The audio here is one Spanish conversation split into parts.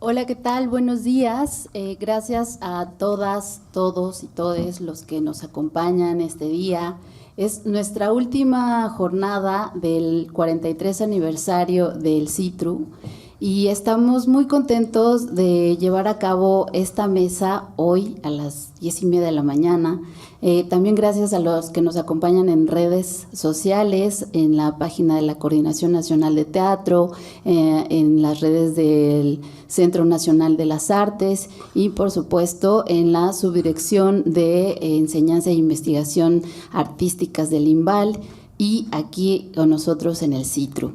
Hola, ¿qué tal? Buenos días. Gracias a todas, todos y todes los que nos acompañan este día. Es nuestra última jornada del 43 aniversario del CITRU y estamos muy contentos de llevar a cabo esta mesa hoy a las 10:30 de la mañana. También gracias a los que nos acompañan en redes sociales, en la página de la Coordinación Nacional de Teatro, en las redes del Centro Nacional de las Artes y, por supuesto, en la Subdirección de Enseñanza e Investigación Artísticas del INVAL y aquí con nosotros en el CITRU.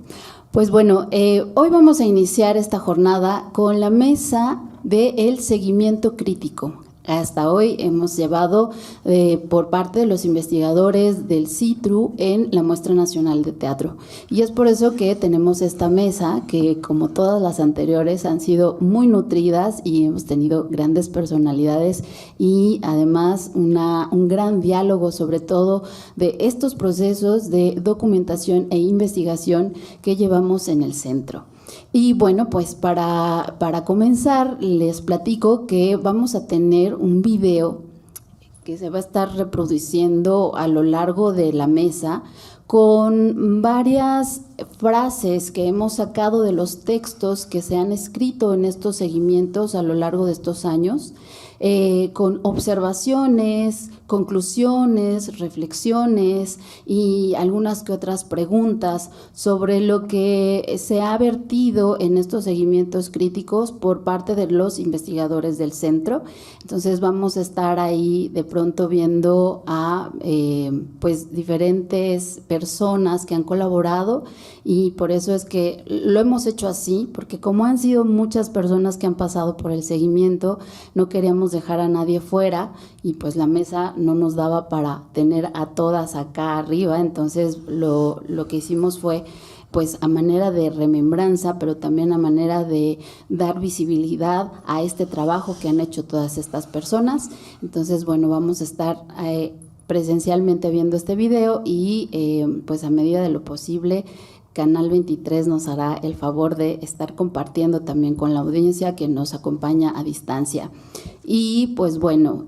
Pues bueno, hoy vamos a iniciar esta jornada con la mesa del seguimiento crítico. Hasta hoy hemos llevado por parte de los investigadores del CITRU en la Muestra Nacional de Teatro. Y es por eso que tenemos esta mesa que, como todas las anteriores, han sido muy nutridas y hemos tenido grandes personalidades y además un gran diálogo sobre todo de estos procesos de documentación e investigación que llevamos en el centro. Y bueno, pues para comenzar les platico que vamos a tener un video que se va a estar reproduciendo a lo largo de la mesa con varias frases que hemos sacado de los textos que se han escrito en estos seguimientos a lo largo de estos años, con observaciones, conclusiones, reflexiones y algunas que otras preguntas sobre lo que se ha vertido en estos seguimientos críticos por parte de los investigadores del centro. Entonces vamos a estar ahí de pronto viendo a pues diferentes personas que han colaborado y por eso es que lo hemos hecho así, porque como han sido muchas personas que han pasado por el seguimiento, no queríamos dejar a nadie fuera y pues la mesa no nos daba para tener a todas acá arriba, entonces lo que hicimos fue pues a manera de remembranza, pero también a manera de dar visibilidad a este trabajo que han hecho todas estas personas. Entonces, bueno, vamos a estar presencialmente viendo este video y pues a medida de lo posible Canal 23 nos hará el favor de estar compartiendo también con la audiencia que nos acompaña a distancia. Y pues bueno,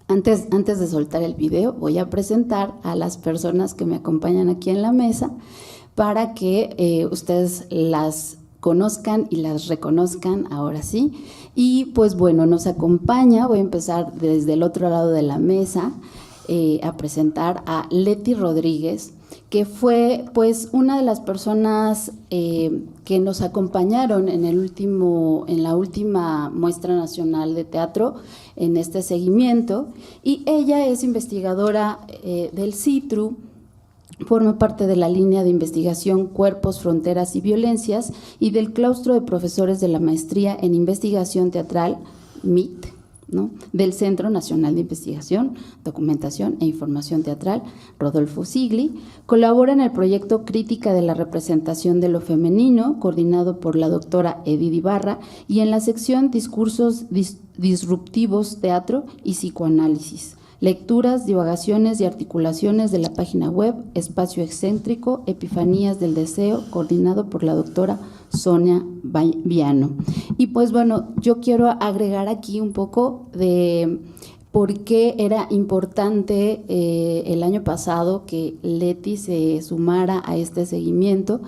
antes de soltar el video voy a presentar a las personas que me acompañan aquí en la mesa para que ustedes las conozcan y las reconozcan ahora sí. Y pues bueno, nos acompaña, voy a empezar desde el otro lado de la mesa a presentar a Leti Rodríguez, que fue pues una de las personas que nos acompañaron en la última Muestra Nacional de Teatro en este seguimiento, y ella es investigadora del CITRU, forma parte de la línea de investigación Cuerpos, Fronteras y Violencias y del claustro de profesores de la Maestría en Investigación Teatral, MIT, ¿no?, del Centro Nacional de Investigación, Documentación e Información Teatral, Rodolfo Sigli. Colabora en el proyecto Crítica de la Representación de lo Femenino, coordinado por la doctora Edith Ibarra, y en la sección Discursos Disruptivos, Teatro y Psicoanálisis. Lecturas, divagaciones y articulaciones de la página web Espacio Excéntrico, Epifanías del Deseo, coordinado por la doctora Sonia Viano. Y pues bueno, yo quiero agregar aquí un poco de por qué era importante el año pasado que Leti se sumara a este seguimiento.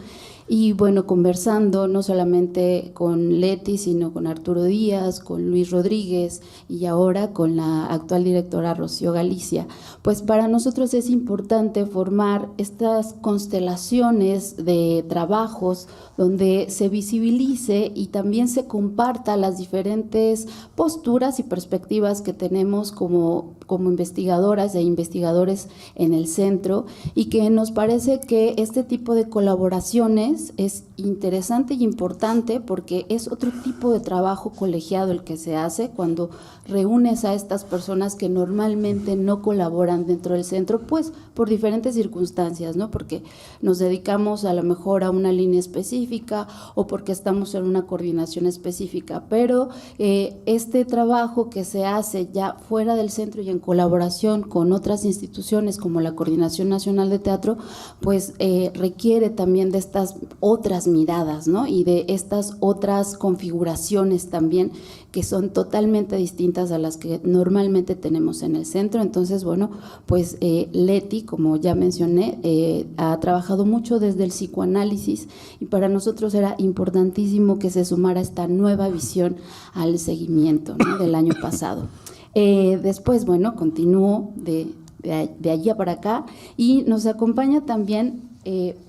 Y bueno, conversando no solamente con Leti, sino con Arturo Díaz, con Luis Rodríguez y ahora con la actual directora Rocío Galicia, pues para nosotros es importante formar estas constelaciones de trabajos donde se visibilice y también se comparta las diferentes posturas y perspectivas que tenemos como investigadoras e investigadores en el centro, y que nos parece que este tipo de colaboraciones es interesante y importante porque es otro tipo de trabajo colegiado el que se hace cuando reúnes a estas personas que normalmente no colaboran dentro del centro, pues por diferentes circunstancias, ¿no? Porque nos dedicamos a lo mejor a una línea específica o porque estamos en una coordinación específica, pero este trabajo que se hace ya fuera del centro y en colaboración con otras instituciones como la Coordinación Nacional de Teatro, pues requiere también de estas otras miradas, ¿no? Y de estas otras configuraciones también que son totalmente distintas a las que normalmente tenemos en el centro. Entonces, bueno, pues Leti, como ya mencioné, ha trabajado mucho desde el psicoanálisis y para nosotros era importantísimo que se sumara esta nueva visión al seguimiento, ¿no?, del año pasado. Después, bueno, continúo de allí para acá y nos acompaña también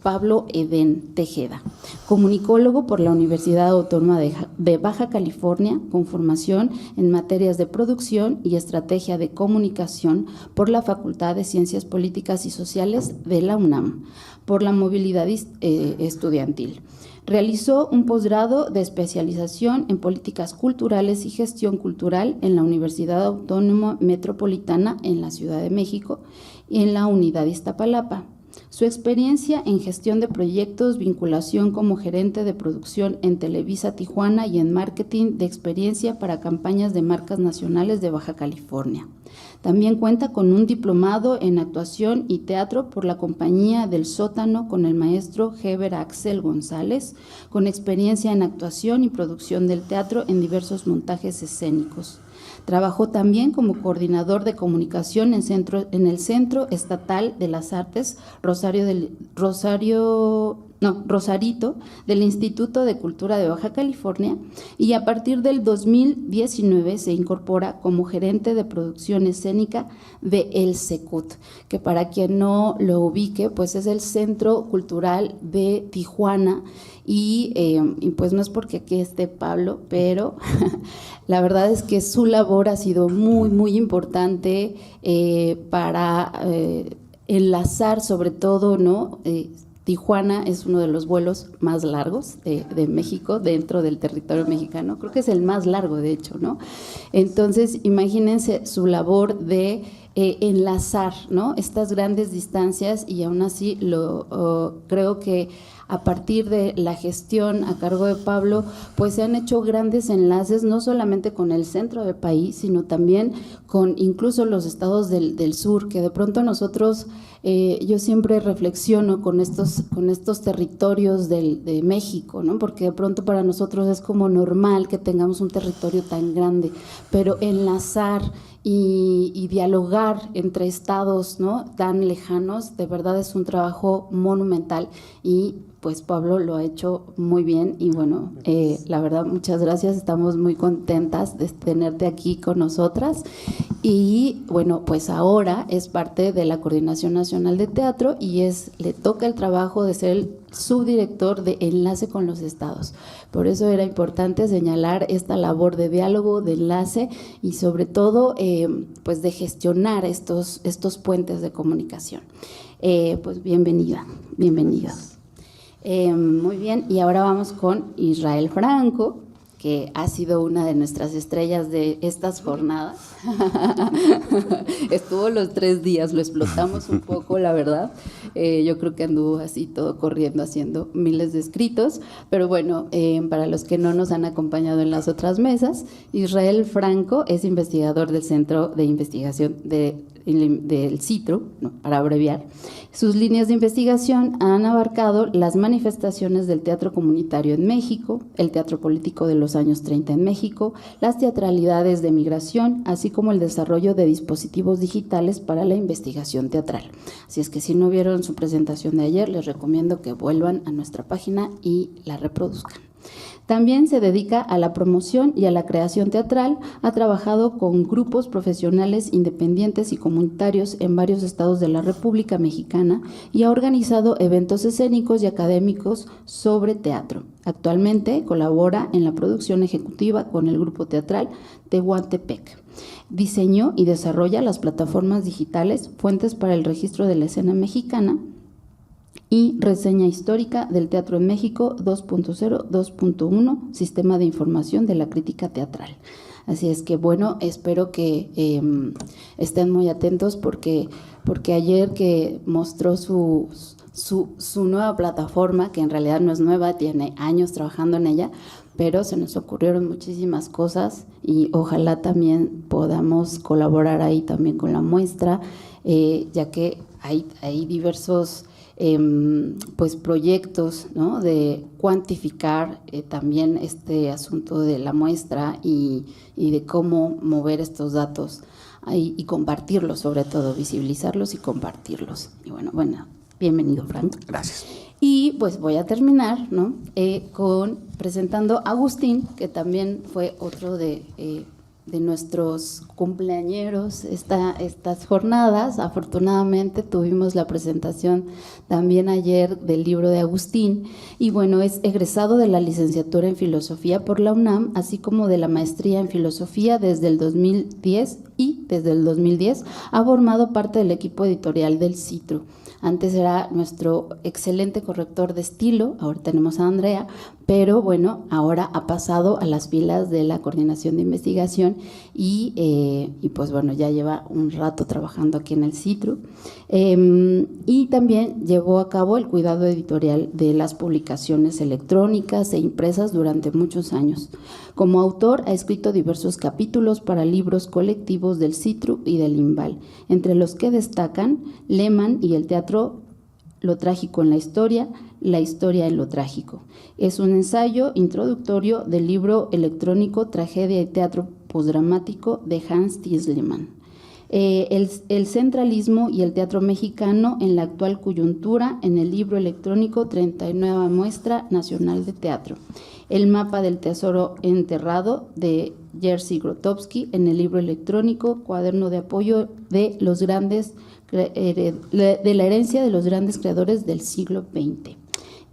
Pablo Edén Tejeda, comunicólogo por la Universidad Autónoma de Baja California, con formación en materias de producción y estrategia de comunicación por la Facultad de Ciencias Políticas y Sociales de la UNAM, por la movilidad estudiantil. Realizó un posgrado de especialización en políticas culturales y gestión cultural en la Universidad Autónoma Metropolitana en la Ciudad de México y en la Unidad Iztapalapa. Su experiencia en gestión de proyectos, vinculación como gerente de producción en Televisa Tijuana y en marketing de experiencia para campañas de marcas nacionales de Baja California. También cuenta con un diplomado en actuación y teatro por la Compañía del Sótano con el maestro Heber Axel González, con experiencia en actuación y producción del teatro en diversos montajes escénicos. Trabajó también como coordinador de comunicación en el Centro Estatal de las Artes Rosarito del Instituto de Cultura de Baja California y a partir del 2019 se incorpora como gerente de producción escénica de El Secut, que para quien no lo ubique, pues es el Centro Cultural de Tijuana y pues no es porque aquí esté Pablo, pero la verdad es que su labor ha sido muy, muy importante para enlazar sobre todo, ¿no? Tijuana es uno de los vuelos más largos de México, dentro del territorio mexicano, creo que es el más largo de hecho, ¿no? Entonces, imagínense su labor de enlazar, ¿no?, estas grandes distancias y aún así creo que a partir de la gestión a cargo de Pablo, pues se han hecho grandes enlaces, no solamente con el centro del país, sino también con incluso los estados del sur, que de pronto nosotros, yo siempre reflexiono con estos territorios de México, ¿no? Porque de pronto para nosotros es como normal que tengamos un territorio tan grande, pero enlazar y dialogar entre estados, ¿no?, tan lejanos, de verdad es un trabajo monumental y pues Pablo lo ha hecho muy bien y bueno, la verdad muchas gracias, estamos muy contentas de tenerte aquí con nosotras y bueno, pues ahora es parte de la Coordinación Nacional de Teatro y le toca el trabajo de ser el subdirector de enlace con los estados. Por eso era importante señalar esta labor de diálogo, de enlace y sobre todo pues de gestionar estos puentes de comunicación. Pues bienvenida, bienvenidos. Muy bien, y ahora vamos con Israel Franco, que ha sido una de nuestras estrellas de estas jornadas. Estuvo los 3 días, lo explotamos un poco, la verdad. Yo creo que anduvo así todo corriendo, haciendo miles de escritos, pero bueno, para los que no nos han acompañado en las otras mesas, Israel Franco es investigador del Centro de Investigación del CITRO, ¿no?, para abreviar. Sus líneas de investigación han abarcado las manifestaciones del teatro comunitario en México, el teatro político de los años 30 en México, las teatralidades de migración, así como el desarrollo de dispositivos digitales para la investigación teatral. Así es que si no vieron su presentación de ayer, les recomiendo que vuelvan a nuestra página y la reproduzcan. También se dedica a la promoción y a la creación teatral, ha trabajado con grupos profesionales independientes y comunitarios en varios estados de la República Mexicana y ha organizado eventos escénicos y académicos sobre teatro. Actualmente colabora en la producción ejecutiva con el grupo teatral Tehuantepec. Diseñó y desarrolla las plataformas digitales Fuentes para el Registro de la Escena Mexicana y Reseña Histórica del Teatro en México 2.0, 2.1, Sistema de Información de la Crítica Teatral. Así es que bueno, espero que estén muy atentos porque ayer que mostró su nueva plataforma, que en realidad no es nueva, tiene años trabajando en ella, pero se nos ocurrieron muchísimas cosas y ojalá también podamos colaborar ahí también con la muestra, ya que hay diversos pues proyectos, ¿no?, de cuantificar también este asunto de la muestra y de cómo mover estos datos y compartirlos, sobre todo, visibilizarlos y compartirlos. Y bueno, bienvenido, Frank. Gracias. Y pues voy a terminar, ¿no?, con presentando a Agustín, que también fue otro de nuestros cumpleañeros estas jornadas. Afortunadamente tuvimos la presentación también ayer del libro de Agustín, y bueno, es egresado de la licenciatura en Filosofía por la UNAM, así como de la maestría en Filosofía desde el 2010, y desde el 2010 ha formado parte del equipo editorial del Citru. Antes era nuestro excelente corrector de estilo, ahora tenemos a Andrea, pero bueno, ahora ha pasado a las filas de la coordinación de investigación y pues bueno, ya lleva un rato trabajando aquí en el Citru, y también llevó a cabo el cuidado editorial de las publicaciones electrónicas e impresas durante muchos años. Como autor ha escrito diversos capítulos para libros colectivos del Citru y del Imbal, entre los que destacan Lehmann y el teatro, lo trágico en la historia en lo trágico. Es un ensayo introductorio del libro electrónico Tragedia y teatro postdramático de Hans Tiesleymann. El centralismo y el teatro mexicano en la actual coyuntura, en el libro electrónico 39 Muestra Nacional de Teatro. El mapa del tesoro enterrado de Jerzy Grotowski, en el libro electrónico Cuaderno de apoyo de los grandes de la herencia de los grandes creadores del siglo XX.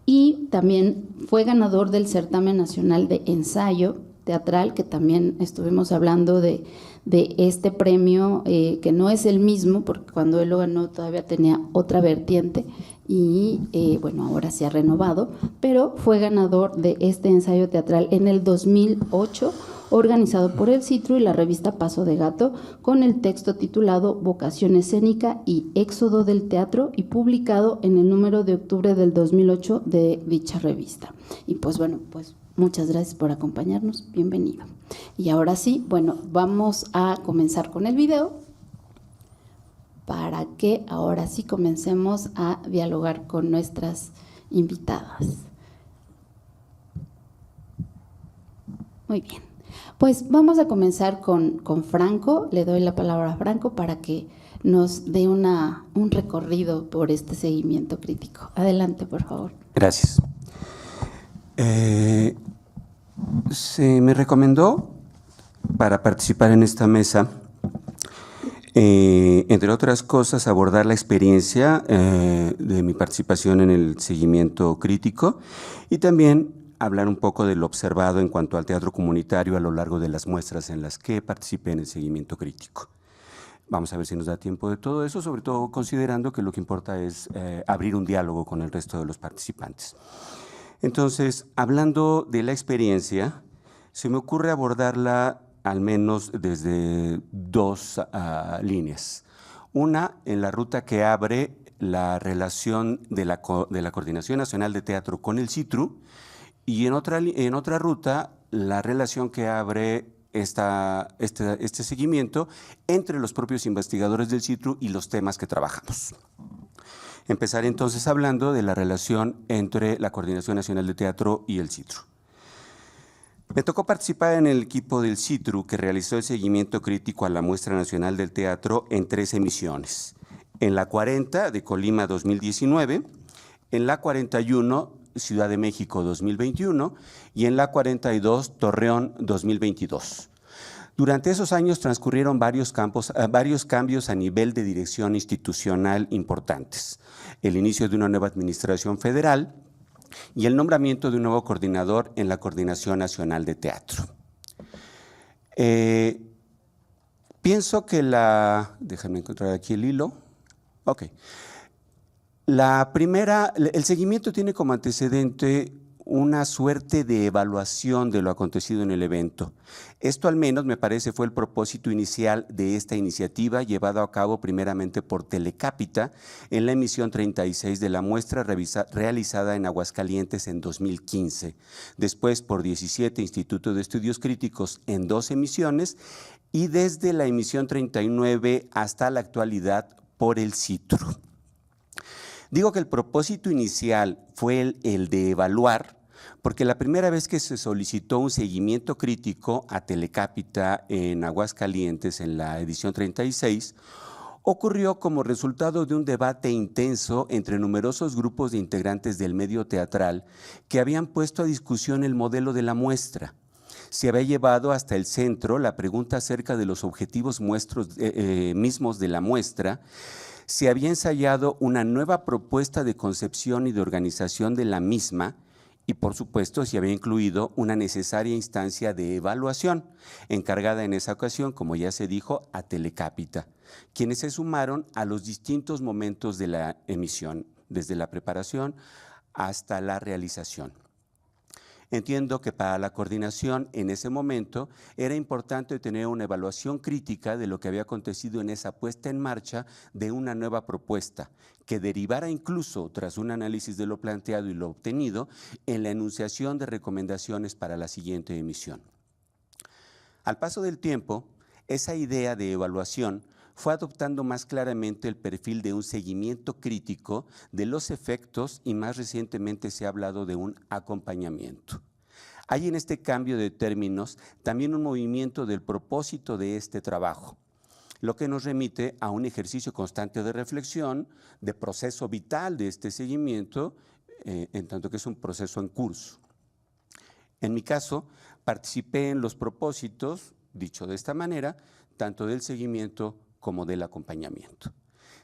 Y también fue ganador del Certamen Nacional de Ensayo Teatral, que también estuvimos hablando de este premio, que no es el mismo, porque cuando él lo ganó todavía tenía otra vertiente y bueno, ahora se ha renovado, pero fue ganador de este ensayo teatral en el 2008, organizado por el Citru y la revista Paso de Gato, con el texto titulado Vocación escénica y éxodo del teatro, y publicado en el número de octubre del 2008 de dicha revista. Y pues bueno, pues muchas gracias por acompañarnos, bienvenido. Y ahora sí, bueno, vamos a comenzar con el video para que ahora sí comencemos a dialogar con nuestras invitadas. Muy bien. Pues vamos a comenzar con Franco. Le doy la palabra a Franco para que nos dé un recorrido por este seguimiento crítico. Adelante, por favor. Gracias. Se me recomendó para participar en esta mesa, entre otras cosas, abordar la experiencia de mi participación en el seguimiento crítico y también hablar un poco de lo observado en cuanto al teatro comunitario a lo largo de las muestras en las que participé en el seguimiento crítico. Vamos a ver si nos da tiempo de todo eso, sobre todo considerando que lo que importa es abrir un diálogo con el resto de los participantes. Entonces, hablando de la experiencia, se me ocurre abordarla al menos desde dos líneas. Una, en la ruta que abre la relación de la Coordinación Nacional de Teatro con el Citru, y en otra ruta, la relación que abre este seguimiento entre los propios investigadores del Citru y los temas que trabajamos. Empezaré entonces hablando de la relación entre la Coordinación Nacional de Teatro y el Citru. Me tocó participar en el equipo del Citru que realizó el seguimiento crítico a la Muestra Nacional del Teatro en 3 emisiones. En la 40 de Colima 2019, en la 41 Ciudad de México 2021 y en la 42 Torreón 2022. Durante esos años transcurrieron varios cambios a nivel de dirección institucional importantes. El inicio de una nueva administración federal y el nombramiento de un nuevo coordinador en la Coordinación Nacional de Teatro. Pienso que déjame encontrar aquí el hilo. Ok. El seguimiento tiene como antecedente una suerte de evaluación de lo acontecido en el evento. Esto al menos me parece fue el propósito inicial de esta iniciativa, llevado a cabo primeramente por Telecápita en la emisión 36 de la muestra realizada en Aguascalientes en 2015, después por 17 Institutos de Estudios Críticos en 2 emisiones y desde la emisión 39 hasta la actualidad por el Citru. Digo que el propósito inicial fue el de evaluar, porque la primera vez que se solicitó un seguimiento crítico a Telecápita en Aguascalientes, en la edición 36, ocurrió como resultado de un debate intenso entre numerosos grupos de integrantes del medio teatral que habían puesto a discusión el modelo de la muestra. Se había llevado hasta el centro la pregunta acerca de los objetivos mismos de la muestra. Se había ensayado una nueva propuesta de concepción y de organización de la misma y, por supuesto, se había incluido una necesaria instancia de evaluación, encargada en esa ocasión, como ya se dijo, a Telecápita, quienes se sumaron a los distintos momentos de la emisión, desde la preparación hasta la realización. Entiendo que para la coordinación en ese momento era importante tener una evaluación crítica de lo que había acontecido en esa puesta en marcha de una nueva propuesta, que derivara incluso, tras un análisis de lo planteado y lo obtenido, en la enunciación de recomendaciones para la siguiente emisión. Al paso del tiempo, esa idea de evaluación fue adoptando más claramente el perfil de un seguimiento crítico de los efectos y más recientemente se ha hablado de un acompañamiento. Hay en este cambio de términos también un movimiento del propósito de este trabajo, lo que nos remite a un ejercicio constante de reflexión, de proceso vital de este seguimiento, en tanto que es un proceso en curso. En mi caso, participé en los propósitos, dicho de esta manera, tanto del seguimiento como del acompañamiento.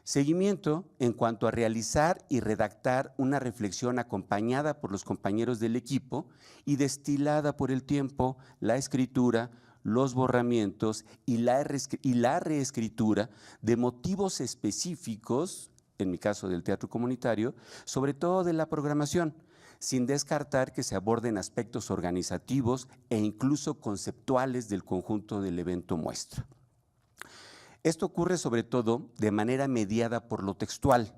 Seguimiento en cuanto a realizar y redactar una reflexión acompañada por los compañeros del equipo y destilada por el tiempo, la escritura, los borramientos y la reescritura de motivos específicos, en mi caso del teatro comunitario, sobre todo de la programación, sin descartar que se aborden aspectos organizativos e incluso conceptuales del conjunto del evento muestra. Esto ocurre sobre todo de manera mediada por lo textual,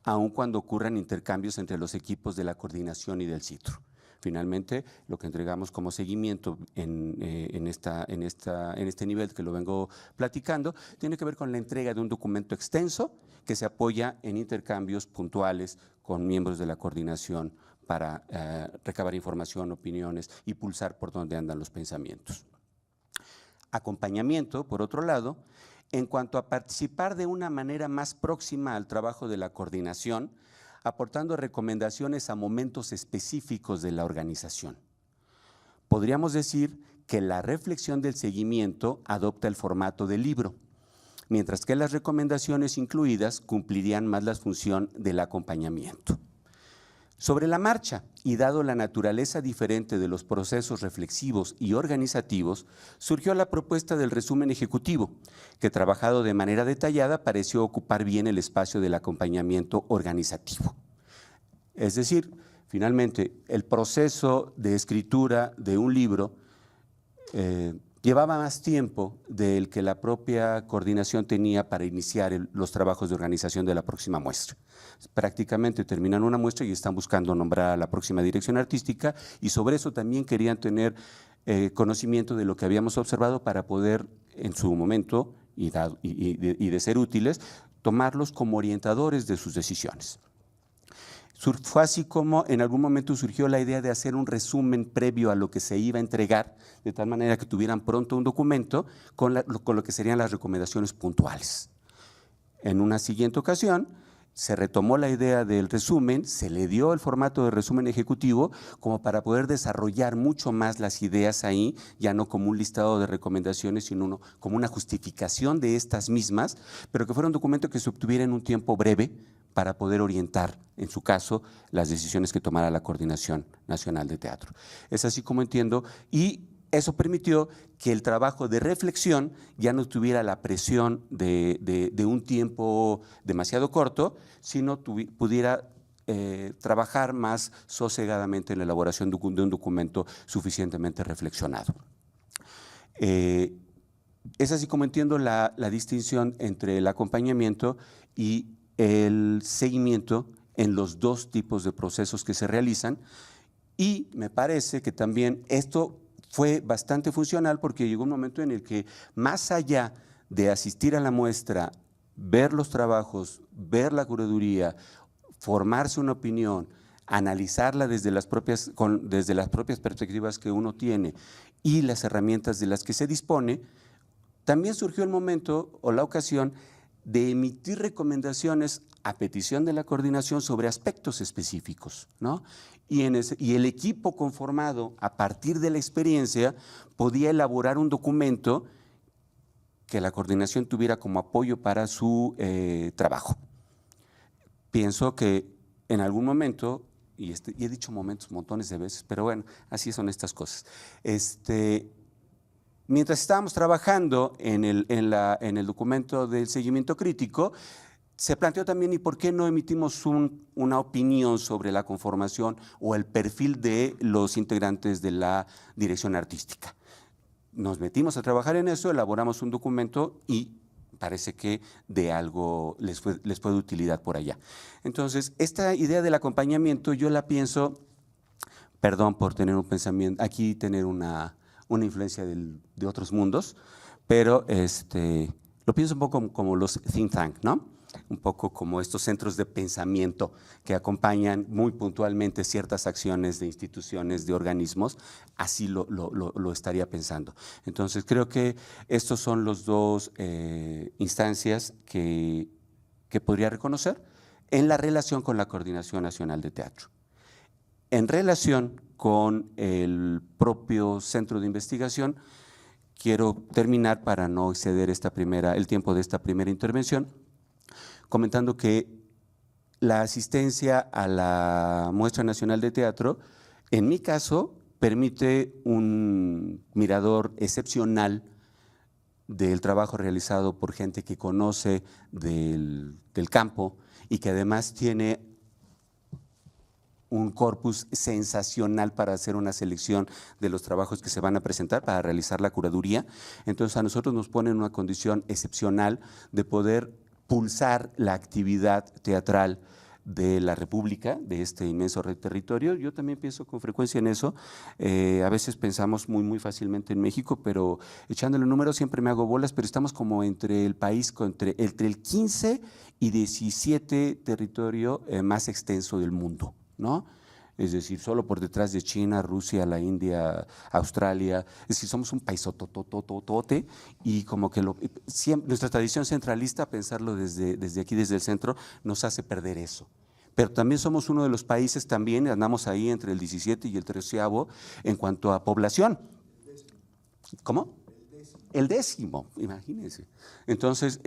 aun cuando ocurran intercambios entre los equipos de la coordinación y del CITRO. Finalmente, lo que entregamos como seguimiento en este nivel que lo vengo platicando, tiene que ver con la entrega de un documento extenso que se apoya en intercambios puntuales con miembros de la coordinación para recabar información, opiniones y pulsar por dónde andan los pensamientos. Acompañamiento, por otro lado, en cuanto a participar de una manera más próxima al trabajo de la coordinación, aportando recomendaciones a momentos específicos de la organización. Podríamos decir que la reflexión del seguimiento adopta el formato del libro, mientras que las recomendaciones incluidas cumplirían más la función del acompañamiento. Sobre la marcha, y dado la naturaleza diferente de los procesos reflexivos y organizativos, surgió la propuesta del resumen ejecutivo, que trabajado de manera detallada pareció ocupar bien el espacio del acompañamiento organizativo. Es decir, finalmente, el proceso de escritura de un libro llevaba más tiempo del que la propia coordinación tenía para iniciar los trabajos de organización de la próxima muestra. Prácticamente terminan una muestra y están buscando nombrar a la próxima dirección artística y sobre eso también querían tener conocimiento de lo que habíamos observado para poder en su momento y de ser útiles, tomarlos como orientadores de sus decisiones. Fue así como en algún momento surgió la idea de hacer un resumen previo a lo que se iba a entregar, de tal manera que tuvieran pronto un documento con lo que serían las recomendaciones puntuales. En una siguiente ocasión, se retomó la idea del resumen, se le dio el formato de resumen ejecutivo como para poder desarrollar mucho más las ideas ahí, ya no como un listado de recomendaciones, sino como una justificación de estas mismas, pero que fuera un documento que se obtuviera en un tiempo breve para poder orientar, en su caso, las decisiones que tomara la Coordinación Nacional de Teatro. Es así como entiendo, y eso permitió que el trabajo de reflexión ya no tuviera la presión de un tiempo demasiado corto, sino pudiera trabajar más sosegadamente en la elaboración de un documento suficientemente reflexionado. Es así como entiendo la distinción entre el acompañamiento y el seguimiento en los dos tipos de procesos que se realizan, y me parece que también esto fue bastante funcional porque llegó un momento en el que, más allá de asistir a la muestra, ver los trabajos, ver la curaduría, formarse una opinión, analizarla desde las propias perspectivas que uno tiene y las herramientas de las que se dispone, también surgió el momento o la ocasión de emitir recomendaciones a petición de la coordinación sobre aspectos específicos, ¿no? Y el equipo conformado a partir de la experiencia podía elaborar un documento que la coordinación tuviera como apoyo para su trabajo. Pienso que en algún momento, y he dicho momentos montones de veces, pero bueno, así son estas cosas. Mientras estábamos trabajando en el documento del seguimiento crítico, se planteó también, ¿y por qué no emitimos una opinión sobre la conformación o el perfil de los integrantes de la dirección artística? Nos metimos a trabajar en eso, elaboramos un documento y parece que de algo les fue de utilidad por allá. Entonces, esta idea del acompañamiento yo la pienso, perdón por tener un pensamiento, aquí tener una influencia de otros mundos, pero lo pienso un poco como los think tank, ¿no? Un poco como estos centros de pensamiento que acompañan muy puntualmente ciertas acciones de instituciones, de organismos, así lo estaría pensando. Entonces, creo que estos son los dos instancias que podría reconocer en la relación con la Coordinación Nacional de Teatro. En relación con el propio centro de investigación, quiero terminar para no exceder el tiempo de esta primera intervención, comentando que la asistencia a la Muestra Nacional de Teatro, en mi caso, permite un mirador excepcional del trabajo realizado por gente que conoce del campo y que además tiene un corpus sensacional para hacer una selección de los trabajos que se van a presentar, para realizar la curaduría. Entonces, a nosotros nos pone en una condición excepcional de poder pulsar la actividad teatral de la República, de este inmenso territorio. Yo también pienso con frecuencia en eso. A veces pensamos muy fácilmente en México, pero echándole números siempre me hago bolas, pero estamos como entre el país, entre el 15 y 17 territorio más extenso del mundo, ¿no? Es decir, solo por detrás de China, Rusia, la India, Australia, es decir, somos un paisotototote y como que nuestra tradición centralista, pensarlo desde aquí, desde el centro, nos hace perder eso. Pero también somos uno de los países, también andamos ahí entre el 17 y el 13º en cuanto a población. ¿Cómo? El décimo, imagínense. Entonces,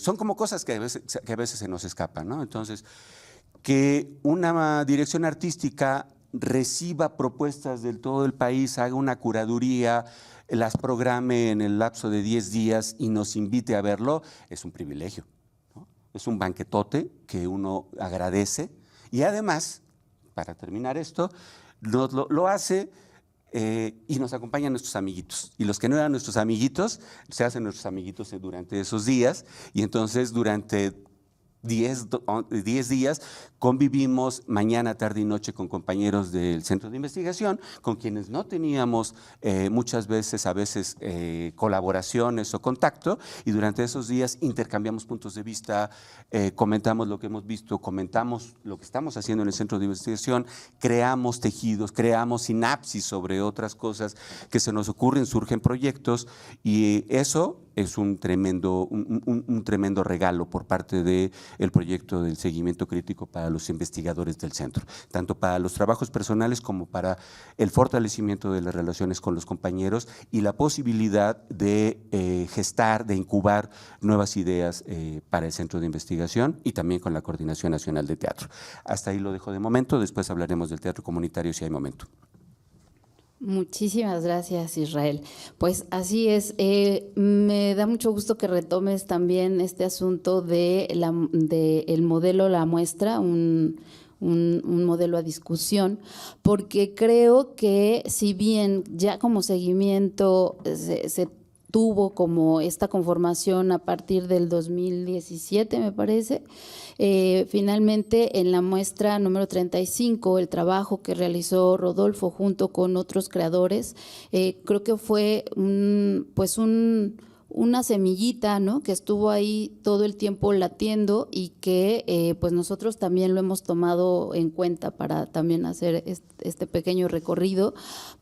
son como cosas que a veces se nos escapan, ¿no? Entonces, que una dirección artística reciba propuestas de todo el país, haga una curaduría, las programe en el lapso de 10 días y nos invite a verlo, es un privilegio, ¿no? Es un banquetote que uno agradece y además, para terminar esto, lo hace y nos acompañan nuestros amiguitos. Y los que no eran nuestros amiguitos, se hacen nuestros amiguitos durante esos días y entonces durante 10 días convivimos mañana, tarde y noche con compañeros del centro de investigación, con quienes no teníamos muchas veces, colaboraciones o contacto, y durante esos días intercambiamos puntos de vista, comentamos lo que hemos visto, comentamos lo que estamos haciendo en el centro de investigación, creamos tejidos, creamos sinapsis sobre otras cosas que se nos ocurren, surgen proyectos, y eso es un tremendo regalo por parte del proyecto del seguimiento crítico para los investigadores del centro, tanto para los trabajos personales como para el fortalecimiento de las relaciones con los compañeros y la posibilidad de gestar, de incubar nuevas ideas para el centro de investigación y también con la Coordinación Nacional de Teatro. Hasta ahí lo dejo de momento, después hablaremos del teatro comunitario si hay momento. Muchísimas gracias, Israel. Pues así es, me da mucho gusto que retomes también este asunto de el modelo La Muestra, un modelo a discusión, porque creo que si bien ya como seguimiento se tuvo como esta conformación a partir del 2017, me parece. Finalmente, en la muestra número 35, el trabajo que realizó Rodolfo junto con otros creadores, creo que fue un una semillita, ¿no?, que estuvo ahí todo el tiempo latiendo y que pues nosotros también lo hemos tomado en cuenta para también hacer este pequeño recorrido,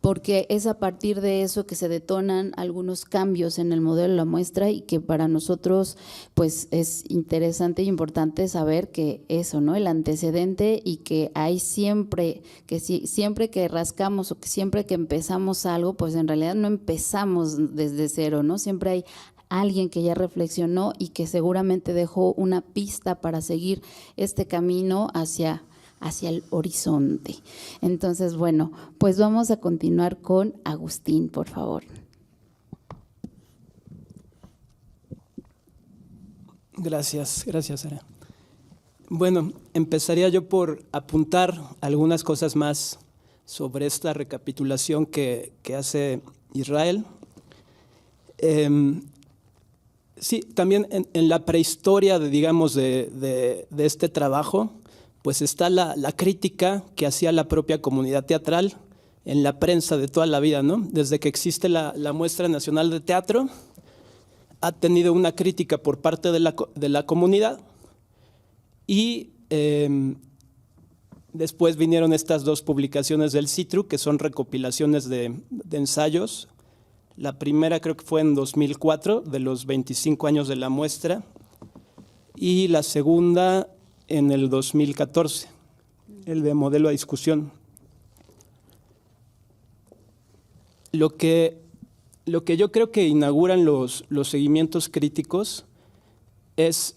porque es a partir de eso que se detonan algunos cambios en el modelo de la muestra y que para nosotros pues es interesante y importante saber que eso, ¿no?, el antecedente, y que hay siempre que rascamos o que siempre que empezamos algo, pues en realidad no empezamos desde cero, ¿no? Siempre hay alguien que ya reflexionó y que seguramente dejó una pista para seguir este camino hacia el horizonte. Entonces, bueno, pues vamos a continuar con Agustín, por favor. Gracias, Sara. Bueno, empezaría yo por apuntar algunas cosas más sobre esta recapitulación que hace Israel. Sí, también en la prehistoria, de este trabajo, pues está la crítica que hacía la propia comunidad teatral en la prensa de toda la vida, ¿no? Desde que existe la Muestra Nacional de Teatro, ha tenido una crítica por parte de la comunidad, y después vinieron estas dos publicaciones del CITRU, que son recopilaciones de ensayos. La primera creo que fue en 2004, de los 25 años de la muestra, y la segunda en el 2014, el de modelo a discusión. Lo que yo creo que inauguran los seguimientos críticos es,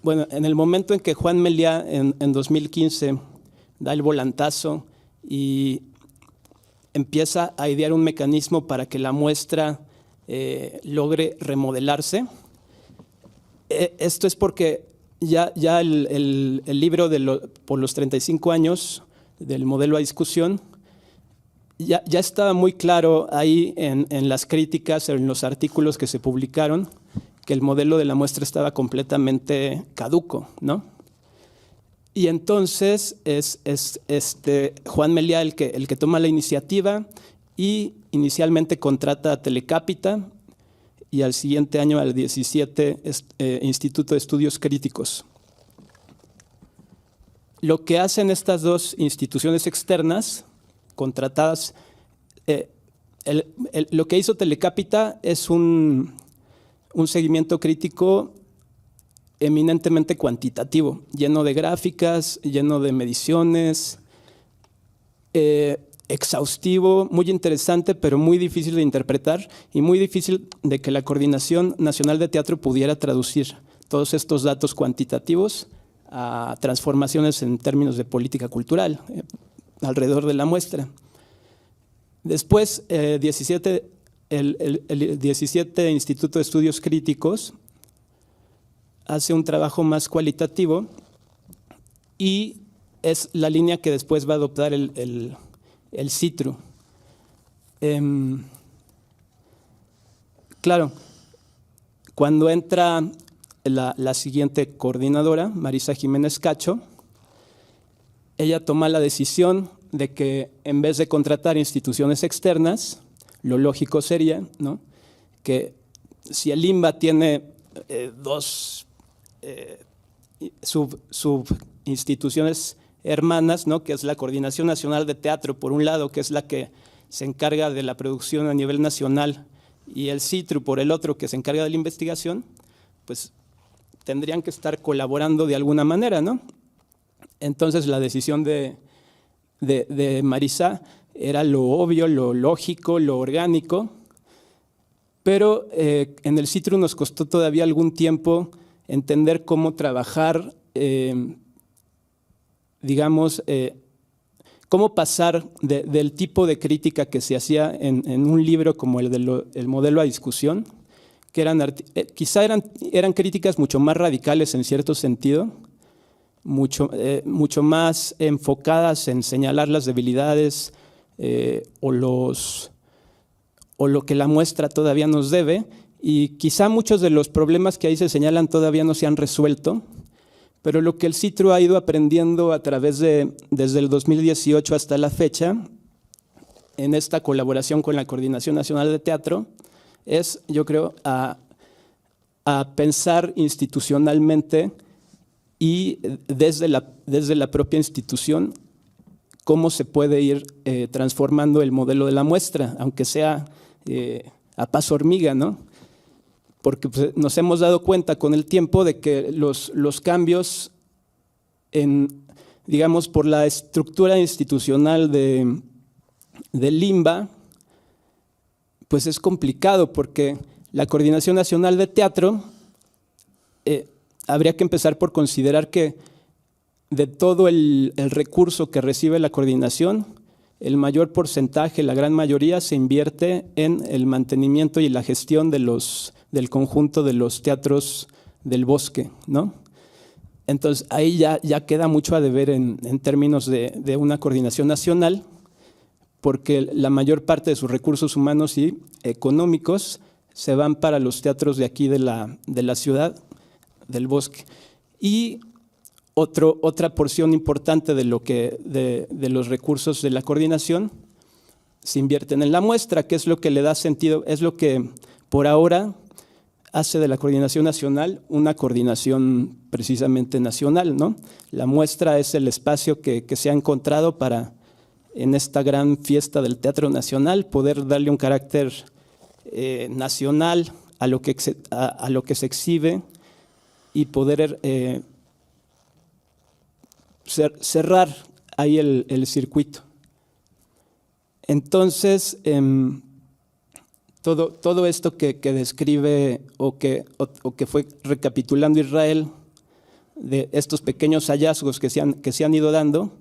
bueno, en el momento en que Juan Meliá en 2015 da el volantazo y empieza a idear un mecanismo para que la muestra logre remodelarse. Esto es porque ya el libro por los 35 años del modelo a discusión ya estaba muy claro ahí en las críticas, en los artículos que se publicaron, que el modelo de la muestra estaba completamente caduco, ¿no? Y entonces es Juan Meliá el que toma la iniciativa y inicialmente contrata a Telecápita y al siguiente año al 17 Instituto de Estudios Críticos. Lo que hacen estas dos instituciones externas contratadas, lo que hizo Telecápita es un seguimiento crítico eminentemente cuantitativo, lleno de gráficas, lleno de mediciones, exhaustivo, muy interesante, pero muy difícil de interpretar y muy difícil de que la Coordinación Nacional de Teatro pudiera traducir todos estos datos cuantitativos a transformaciones en términos de política cultural alrededor de la muestra. Después, el 17 Instituto de Estudios Críticos hace un trabajo más cualitativo y es la línea que después va a adoptar el CITRU. Claro, cuando entra la siguiente coordinadora, Marisa Jiménez Cacho, ella toma la decisión de que en vez de contratar instituciones externas, lo lógico sería, ¿no?, que si el INBA tiene dos subinstituciones hermanas, ¿no?, que es la Coordinación Nacional de Teatro, por un lado, que es la que se encarga de la producción a nivel nacional, y el CITRU, por el otro, que se encarga de la investigación, pues tendrían que estar colaborando de alguna manera, ¿no? Entonces la decisión de Marisa era lo obvio, lo lógico, lo orgánico, pero en el CITRU nos costó todavía algún tiempo entender cómo trabajar, cómo pasar del tipo de crítica que se hacía en un libro como el modelo a discusión, que quizá eran críticas mucho más radicales en cierto sentido, mucho más enfocadas en señalar las debilidades o lo que la muestra todavía nos debe, y quizá muchos de los problemas que ahí se señalan todavía no se han resuelto, pero lo que el CITRU ha ido aprendiendo a través desde el 2018 hasta la fecha, en esta colaboración con la Coordinación Nacional de Teatro, es, yo creo, a pensar institucionalmente y desde la propia institución cómo se puede ir transformando el modelo de la muestra, aunque sea a paso hormiga, ¿no? Porque pues, nos hemos dado cuenta con el tiempo de que los cambios digamos, por la estructura institucional del LIMBA, pues es complicado porque la Coordinación Nacional de Teatro habría que empezar por considerar que de todo el recurso que recibe la coordinación, el mayor porcentaje, la gran mayoría, se invierte en el mantenimiento y la gestión del conjunto de los teatros del bosque, ¿no? Entonces, ahí ya queda mucho a deber en términos de una coordinación nacional, porque la mayor parte de sus recursos humanos y económicos se van para los teatros de aquí de la ciudad, del bosque. Y otra porción importante de los recursos de la coordinación se invierten en la muestra, que es lo que le da sentido, es lo que por ahora hace de la coordinación nacional una coordinación precisamente nacional, ¿no? La muestra es el espacio que se ha encontrado para, en esta gran fiesta del Teatro Nacional, poder darle un carácter nacional a lo que se exhibe y poder cerrar ahí el circuito. Entonces, todo esto que describe o que fue recapitulando Israel, de estos pequeños hallazgos que se han ido dando,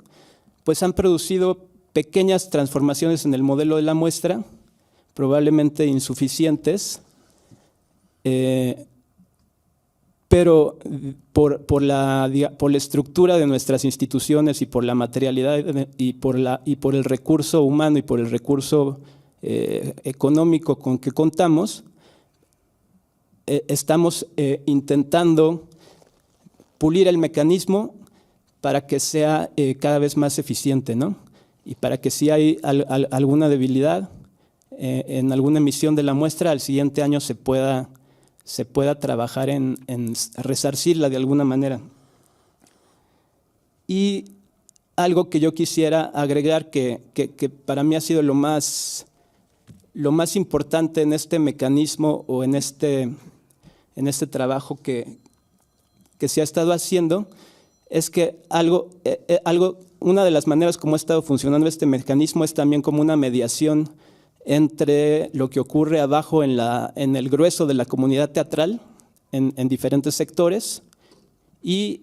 pues han producido pequeñas transformaciones en el modelo de la muestra, probablemente insuficientes, pero por la estructura de nuestras instituciones y por la materialidad y por el recurso humano y por el recurso económico con que contamos, estamos intentando pulir el mecanismo para que sea cada vez más eficiente, ¿no? Y para que si hay alguna debilidad en alguna emisión de la muestra, al siguiente año se pueda trabajar en resarcirla de alguna manera. Y algo que yo quisiera agregar que para mí ha sido lo más importante en este mecanismo o en este trabajo que se ha estado haciendo, es que una de las maneras como ha estado funcionando este mecanismo es también como una mediación entre lo que ocurre abajo en el grueso de la comunidad teatral, en diferentes sectores, y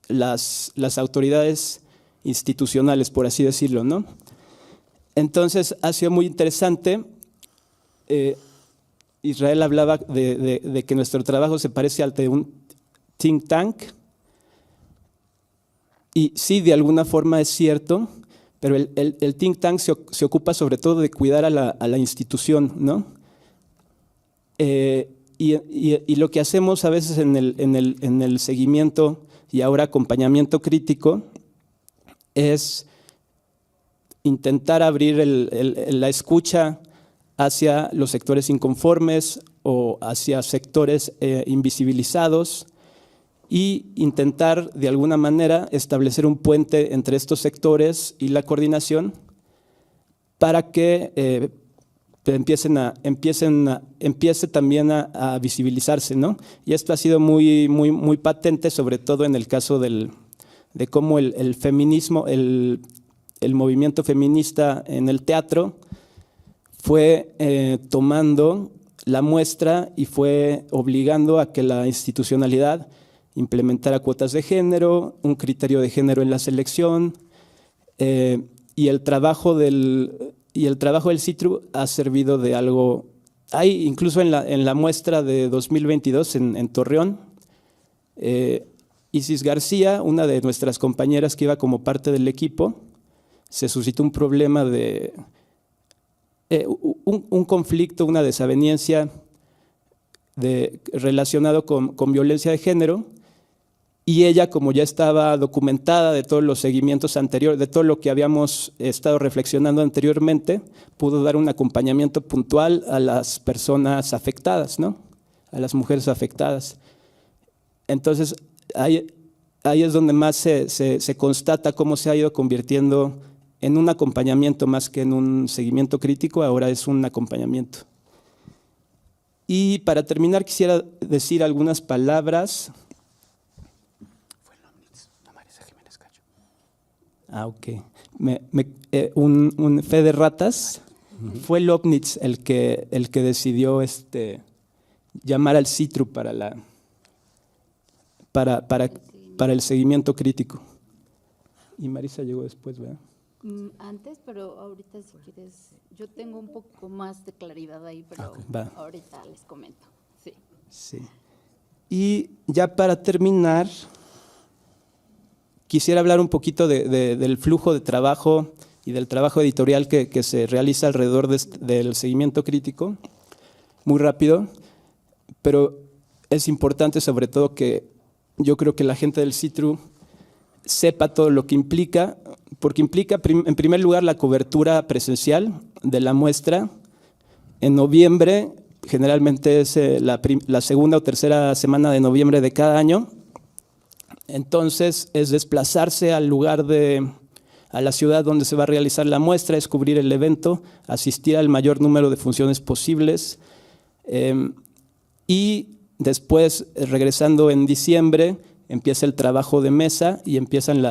las autoridades institucionales, por así decirlo, ¿no? Entonces, ha sido muy interesante. Israel hablaba de que nuestro trabajo se parece al de un think tank, y sí, de alguna forma es cierto, pero el think tank se ocupa sobre todo de cuidar a la institución, ¿no? Y lo que hacemos a veces en el seguimiento y ahora acompañamiento crítico es intentar abrir la escucha hacia los sectores inconformes o hacia sectores invisibilizados, y intentar de alguna manera establecer un puente entre estos sectores y la coordinación para que empiece también a visibilizarse, ¿no? Y esto ha sido muy patente, sobre todo en el caso de cómo el feminismo, el movimiento feminista en el teatro fue tomando la muestra y fue obligando a que la institucionalidad implementara cuotas de género, un criterio de género en la selección, y el trabajo del CITRU ha servido de algo. Hay incluso en la muestra de 2022 en Torreón, Isis García, una de nuestras compañeras que iba como parte del equipo, se suscitó un problema de un conflicto, una desaveniencia relacionado con violencia de género, Y ella, como ya estaba documentada de todos los seguimientos anteriores, de todo lo que habíamos estado reflexionando anteriormente, pudo dar un acompañamiento puntual a las personas afectadas, ¿no? A las mujeres afectadas. Entonces, ahí es donde más se constata cómo se ha ido convirtiendo en un acompañamiento más que en un seguimiento crítico, ahora es un acompañamiento. Y para terminar, quisiera decir algunas palabras. Fue el Omnitz, no Marisa Jiménez Cacho. Ok. Un fe de ratas. Fue el Omnitz el que decidió llamar al CITRU para el seguimiento crítico. Y Marisa llegó después, ¿verdad? Antes, pero ahorita si quieres, yo tengo un poco más de claridad ahí, pero ahorita les comento. Sí. Sí. Y ya para terminar, quisiera hablar un poquito del flujo de trabajo y del trabajo editorial que se realiza alrededor del seguimiento crítico, muy rápido, pero es importante sobre todo que yo creo que la gente del CITRU sepa todo lo que implica, porque implica en primer lugar la cobertura presencial de la muestra. En noviembre, generalmente es la segunda o tercera semana de noviembre de cada año, entonces es desplazarse al lugar a la ciudad donde se va a realizar la muestra, es cubrir el evento, asistir al mayor número de funciones posibles y después, regresando en diciembre, empieza el trabajo de mesa y empiezan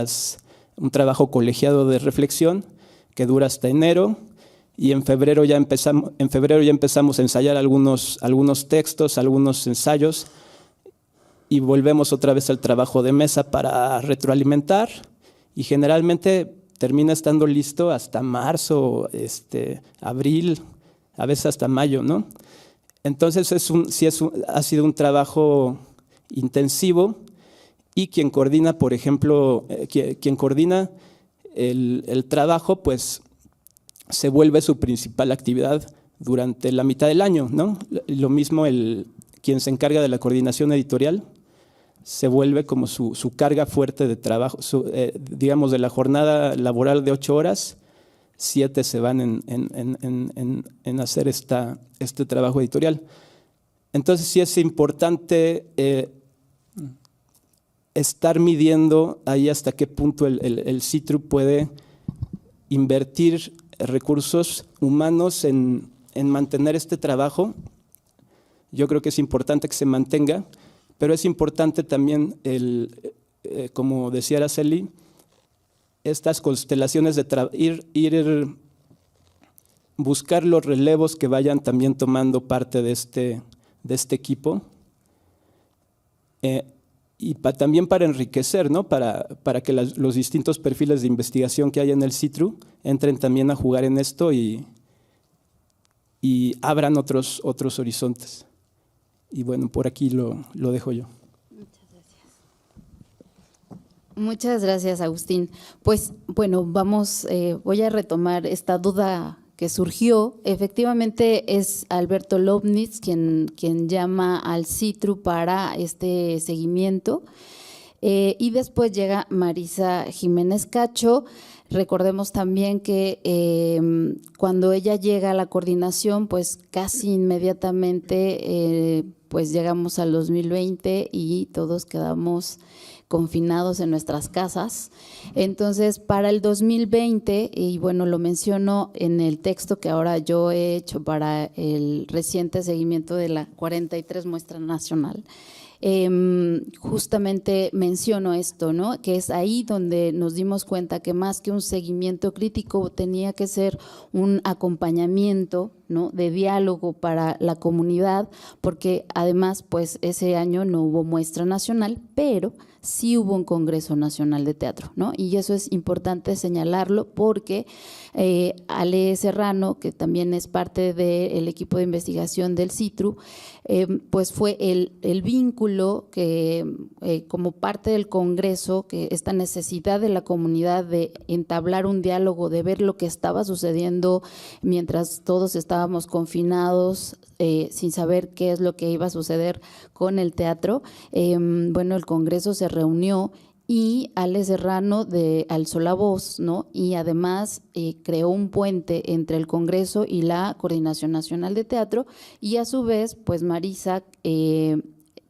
un trabajo colegiado de reflexión que dura hasta enero, y en febrero ya empezamos a ensayar algunos textos, algunos ensayos, y volvemos otra vez al trabajo de mesa para retroalimentar, y generalmente termina estando listo hasta marzo, abril, a veces hasta mayo, ¿no? Entonces ha sido un trabajo intensivo. Y quien coordina, por ejemplo, quien coordina el trabajo, pues se vuelve su principal actividad durante la mitad del año, ¿no? Lo mismo quien se encarga de la coordinación editorial, se vuelve como su carga fuerte de trabajo, digamos de la jornada laboral de 8 horas, 7 se van en hacer este trabajo editorial. Entonces sí es importante estar midiendo ahí hasta qué punto el CITRU puede invertir recursos humanos en mantener este trabajo. Yo creo que es importante que se mantenga, pero es importante también, como decía Araceli, estas constelaciones de ir buscar los relevos que vayan también tomando parte de este equipo. Y también para enriquecer, ¿no? Para que los distintos perfiles de investigación que hay en el CITRU entren también a jugar en esto y abran otros horizontes. Y bueno, por aquí lo dejo yo. Muchas gracias. Muchas gracias, Agustín. Pues bueno, voy a retomar esta duda que surgió. Efectivamente es Alberto Lobnitz quien llama al CITRU para este seguimiento, y después llega Marisa Jiménez Cacho. Recordemos también que cuando ella llega a la coordinación, pues casi inmediatamente pues llegamos al 2020 y todos quedamos confinados en nuestras casas. Entonces, para el 2020, y bueno, lo menciono en el texto que ahora yo he hecho para el reciente seguimiento de la 43 Muestra Nacional, justamente menciono esto, ¿no? Que es ahí donde nos dimos cuenta que más que un seguimiento crítico tenía que ser un acompañamiento, ¿no? De diálogo para la comunidad, porque además pues ese año no hubo muestra nacional, pero sí hubo un Congreso Nacional de Teatro, ¿no? Y eso es importante señalarlo porque Ale Serrano, que también es parte del equipo de investigación del CITRU, pues fue el vínculo vínculo que como parte del Congreso, que esta necesidad de la comunidad de entablar un diálogo, de ver lo que estaba sucediendo mientras todos estábamos confinados, sin saber qué es lo que iba a suceder con el teatro. Bueno, el Congreso se reunió y Ale Serrano alzó la voz, ¿no? Y además creó un puente entre el Congreso y la Coordinación Nacional de Teatro, y a su vez, pues Marisa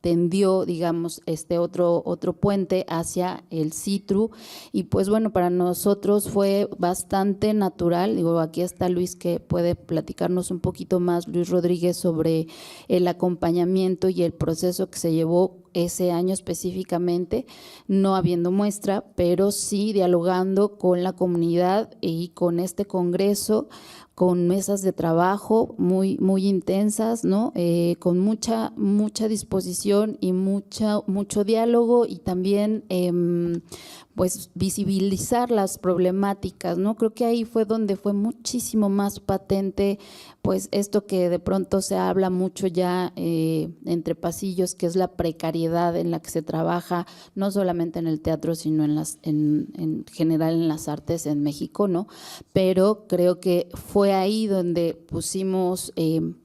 tendió, digamos, otro puente hacia el CITRU, y pues bueno, para nosotros fue bastante natural. Digo, aquí está Luis, que puede platicarnos un poquito más, Luis Rodríguez, sobre el acompañamiento y el proceso que se llevó ese año específicamente, no habiendo muestra, pero sí dialogando con la comunidad y con este Congreso, con mesas de trabajo muy intensas, ¿no? Con mucha disposición y mucho diálogo, y también pues visibilizar las problemáticas, ¿no? Creo que ahí fue donde fue muchísimo más patente, pues esto que de pronto se habla mucho ya entre pasillos, que es la precariedad en la que se trabaja, no solamente en el teatro, sino en general en las artes en México, ¿no? Pero creo que fue ahí donde pusimos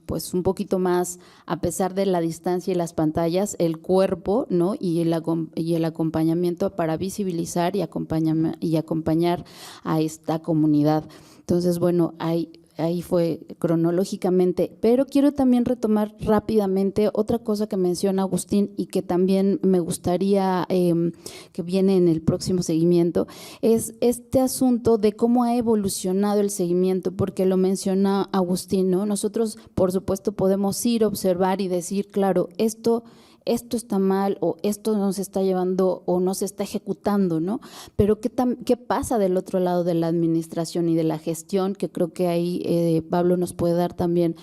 pues un poquito más, a pesar de la distancia y las pantallas, el cuerpo, ¿no? Y el acompañamiento para visibilizar y acompañar a esta comunidad. Entonces, bueno, ahí fue cronológicamente, pero quiero también retomar rápidamente otra cosa que menciona Agustín y que también me gustaría que viene en el próximo seguimiento, es este asunto de cómo ha evolucionado el seguimiento, porque lo menciona Agustín, ¿no? Nosotros, por supuesto, podemos ir a observar y decir, claro, esto está mal, o esto no se está llevando o no se está ejecutando, ¿no? Pero ¿qué pasa del otro lado de la administración y de la gestión? Que creo que ahí Pablo nos puede dar también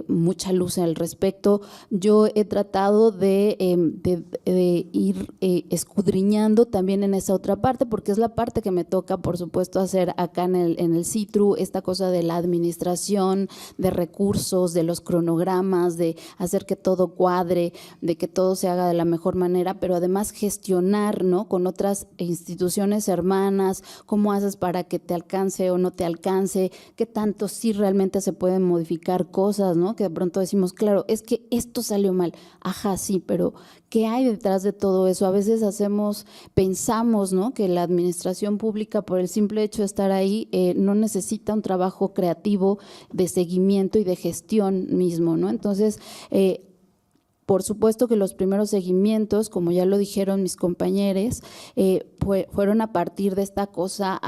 mucha luz al respecto. Yo he tratado de ir escudriñando también en esa otra parte, porque es la parte que me toca, por supuesto, hacer acá en el CITRU, esta cosa de la administración, de recursos, de los cronogramas, de hacer que todo cuadre, de que todo se haga de la mejor manera, pero además gestionar, ¿no? Con otras instituciones hermanas, cómo haces para que te alcance o no te alcance, qué tanto sí realmente se pueden modificar cosas, ¿no? Que de pronto decimos, claro, es que esto salió mal, ajá, sí, pero ¿qué hay detrás de todo eso? A veces pensamos, ¿no? Que la administración pública, por el simple hecho de estar ahí, no necesita un trabajo creativo de seguimiento y de gestión mismo, ¿no? Entonces, por supuesto que los primeros seguimientos, como ya lo dijeron mis compañeros, fueron a partir de esta cosa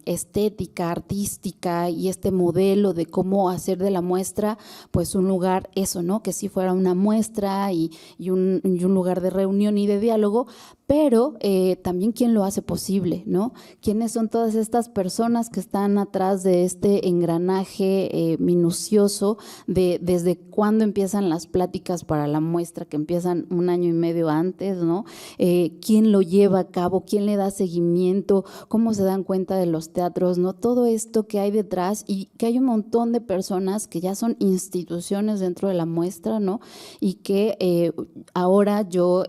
estética, artística, y este modelo de cómo hacer de la muestra pues un lugar, eso, ¿no? Que sí fuera una muestra y un lugar de reunión y de diálogo, pero también quién lo hace posible, ¿no? ¿Quiénes son todas estas personas que están atrás de este engranaje minucioso desde cuándo empiezan las pláticas para la muestra, que empiezan 1 año y medio antes, ¿no? ¿Quién lo lleva a cabo? ¿Quién le da seguimiento? ¿Cómo se dan cuenta de los teatros, no? Todo esto que hay detrás, y que hay un montón de personas que ya son instituciones dentro de la muestra, ¿no? Y que ahora yo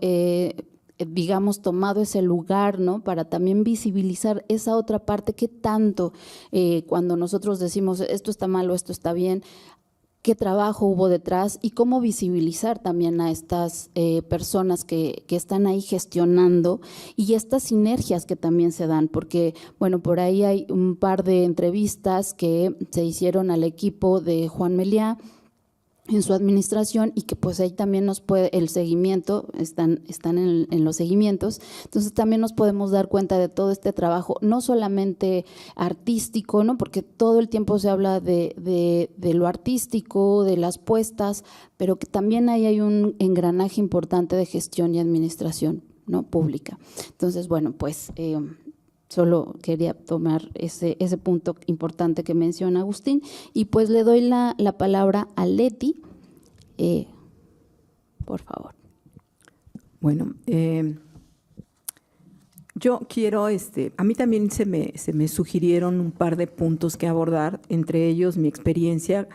digamos, tomado ese lugar, ¿no? Para también visibilizar esa otra parte que tanto cuando nosotros decimos esto está mal o esto está bien, qué trabajo hubo detrás y cómo visibilizar también a estas personas que están ahí gestionando, y estas sinergias que también se dan, porque, bueno, por ahí hay un par de entrevistas que se hicieron al equipo de Juan Meliá en su administración, y que pues ahí también nos puede, el seguimiento, están en los seguimientos, entonces también nos podemos dar cuenta de todo este trabajo, no solamente artístico, ¿no? Porque todo el tiempo se habla de lo artístico, de las puestas, pero que también ahí hay un engranaje importante de gestión y administración, ¿no? Pública. Entonces, bueno, pues solo quería tomar ese punto importante que menciona Agustín, y pues le doy la palabra a Leti, por favor. Bueno, yo quiero, a mí también se me sugirieron un par de puntos que abordar, entre ellos mi experiencia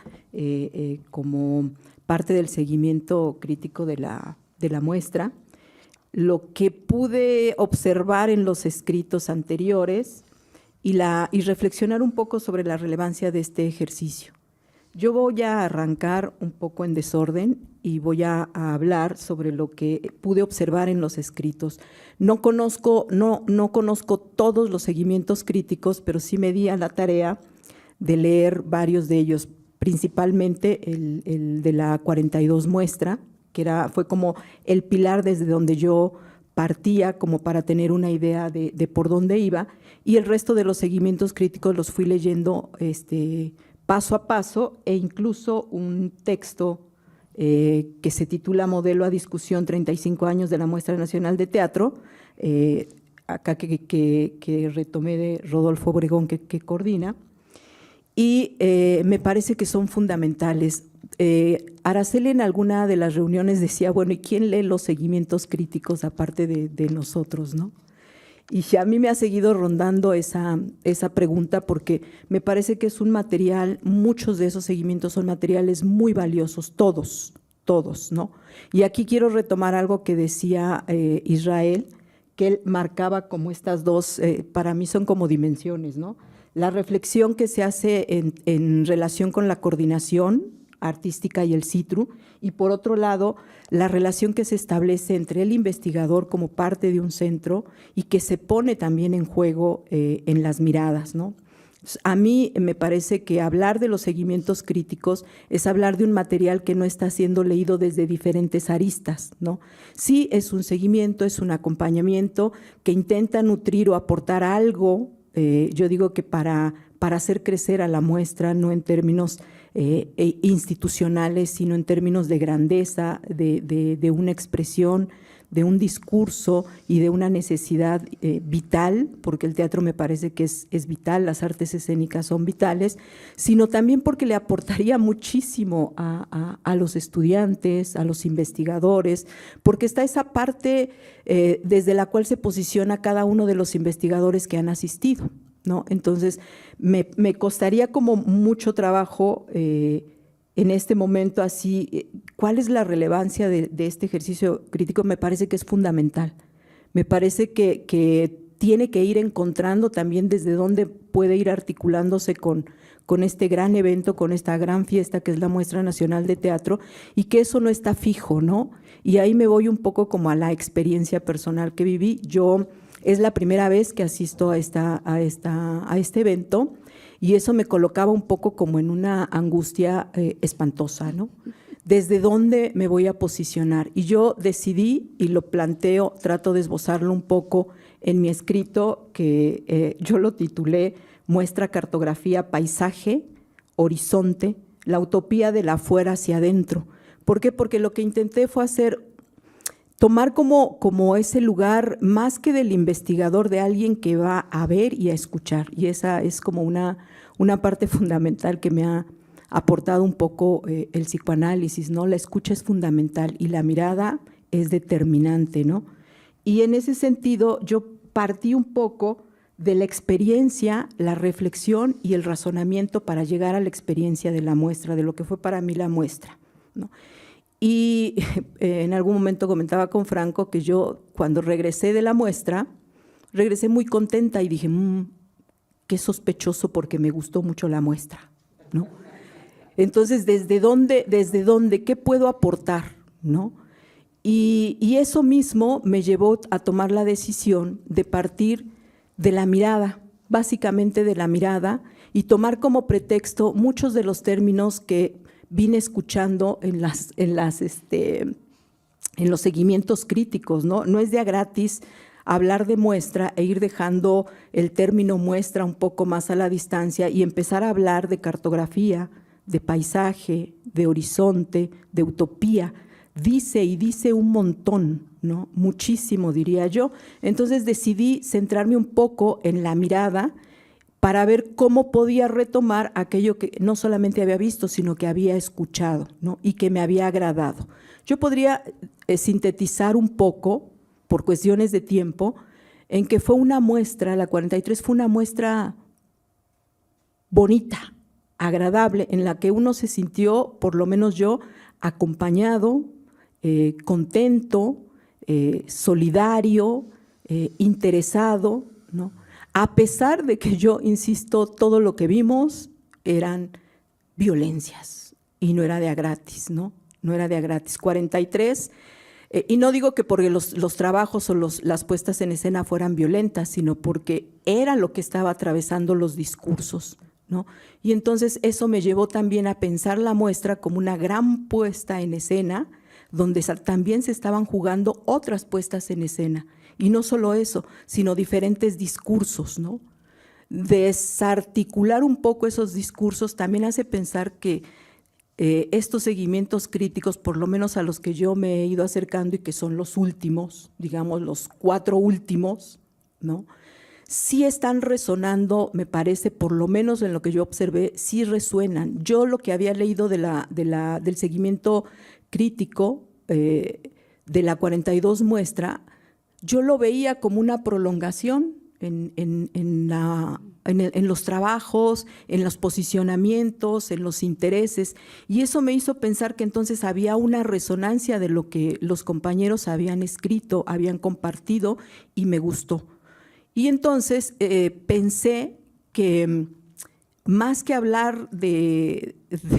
como parte del seguimiento crítico de la la muestra, lo que pude observar en los escritos anteriores y reflexionar un poco sobre la relevancia de este ejercicio. Yo voy a arrancar un poco en desorden y voy a hablar sobre lo que pude observar en los escritos. No conozco todos los seguimientos críticos, pero sí me di a la tarea de leer varios de ellos, principalmente el de la 42 muestra, que fue como el pilar desde donde yo partía como para tener una idea de por dónde iba, y el resto de los seguimientos críticos los fui leyendo paso a paso, e incluso un texto que se titula Modelo a discusión 35 años de la Muestra Nacional de Teatro, acá que retomé de Rodolfo Obregón, que coordina, y me parece que son fundamentales. Araceli en alguna de las reuniones decía, bueno, ¿y quién lee los seguimientos críticos aparte de nosotros, no? Y a mí me ha seguido rondando esa pregunta, porque me parece que es un material, muchos de esos seguimientos son materiales muy valiosos, todos, ¿no? Y aquí quiero retomar algo que decía Israel, que él marcaba como estas dos, para mí son como dimensiones, ¿no? La reflexión que se hace en relación con la coordinación artística y el CITRU, y por otro lado, la relación que se establece entre el investigador como parte de un centro y que se pone también en juego en las miradas, ¿no? A mí me parece que hablar de los seguimientos críticos es hablar de un material que no está siendo leído desde diferentes aristas, ¿no? Sí, es un seguimiento, es un acompañamiento que intenta nutrir o aportar algo, yo digo que para hacer crecer a la muestra, no en términos institucionales, sino en términos de grandeza, de una expresión, de un discurso y de una necesidad vital, porque el teatro me parece que es vital, las artes escénicas son vitales, sino también porque le aportaría muchísimo a los estudiantes, a los investigadores, porque está esa parte desde la cual se posiciona cada uno de los investigadores que han asistido, ¿no? Entonces, me costaría como mucho trabajo en este momento así, ¿cuál es la relevancia de este ejercicio crítico? Me parece que es fundamental. Me parece que tiene que ir encontrando también desde dónde puede ir articulándose con este gran evento, con esta gran fiesta que es la Muestra Nacional de Teatro, y que eso no está fijo, ¿no? Y ahí me voy un poco como a la experiencia personal que viví. Yo es la primera vez que asisto a este evento, y eso me colocaba un poco como en una angustia espantosa, ¿no? ¿Desde dónde me voy a posicionar? Y yo decidí, y lo planteo, trato de esbozarlo un poco en mi escrito, que yo lo titulé Muestra, Cartografía, Paisaje, Horizonte, la utopía del afuera hacia adentro. ¿Por qué? Porque lo que intenté fue tomar como ese lugar, más que del investigador, de alguien que va a ver y a escuchar, y esa es como una parte fundamental que me ha aportado un poco el psicoanálisis, ¿no? La escucha es fundamental y la mirada es determinante, ¿no? Y en ese sentido yo partí un poco de la experiencia, la reflexión y el razonamiento para llegar a la experiencia de la muestra, de lo que fue para mí la muestra, ¿no? Y en algún momento comentaba con Franco que yo, cuando regresé de la muestra, regresé muy contenta y dije, qué sospechoso, porque me gustó mucho la muestra, ¿no? Entonces, ¿desde dónde, qué puedo aportar, ¿no? Y eso mismo me llevó a tomar la decisión de partir de la mirada, básicamente de la mirada, y tomar como pretexto muchos de los términos que vine escuchando en los seguimientos críticos, ¿no? No es de a gratis hablar de muestra e ir dejando el término muestra un poco más a la distancia y empezar a hablar de cartografía, de paisaje, de horizonte, de utopía. Dice un montón, ¿no? Muchísimo, diría yo. Entonces decidí centrarme un poco en la mirada para ver cómo podía retomar aquello que no solamente había visto, sino que había escuchado, ¿no? Y que me había agradado. Yo podría sintetizar un poco, por cuestiones de tiempo, en que fue una muestra, la 43 fue una muestra bonita, agradable, en la que uno se sintió, por lo menos yo, acompañado, contento, solidario, interesado, ¿no? A pesar de que yo insisto, todo lo que vimos eran violencias y no era de a gratis, ¿no? No era de a gratis. 43, y no digo que porque los trabajos o las puestas en escena fueran violentas, sino porque era lo que estaba atravesando los discursos, ¿no? Y entonces eso me llevó también a pensar la muestra como una gran puesta en escena, donde también se estaban jugando otras puestas en escena. Y no solo eso, sino diferentes discursos, ¿no? Desarticular un poco esos discursos también hace pensar que estos seguimientos críticos, por lo menos a los que yo me he ido acercando y que son los últimos, digamos los 4 últimos, ¿no? Sí están resonando, me parece, por lo menos en lo que yo observé, sí resuenan. Yo lo que había leído del seguimiento crítico de la 42 muestra, yo lo veía como una prolongación en los trabajos, en los posicionamientos, en los intereses, y eso me hizo pensar que entonces había una resonancia de lo que los compañeros habían escrito, habían compartido, y me gustó. Y entonces pensé que más que hablar de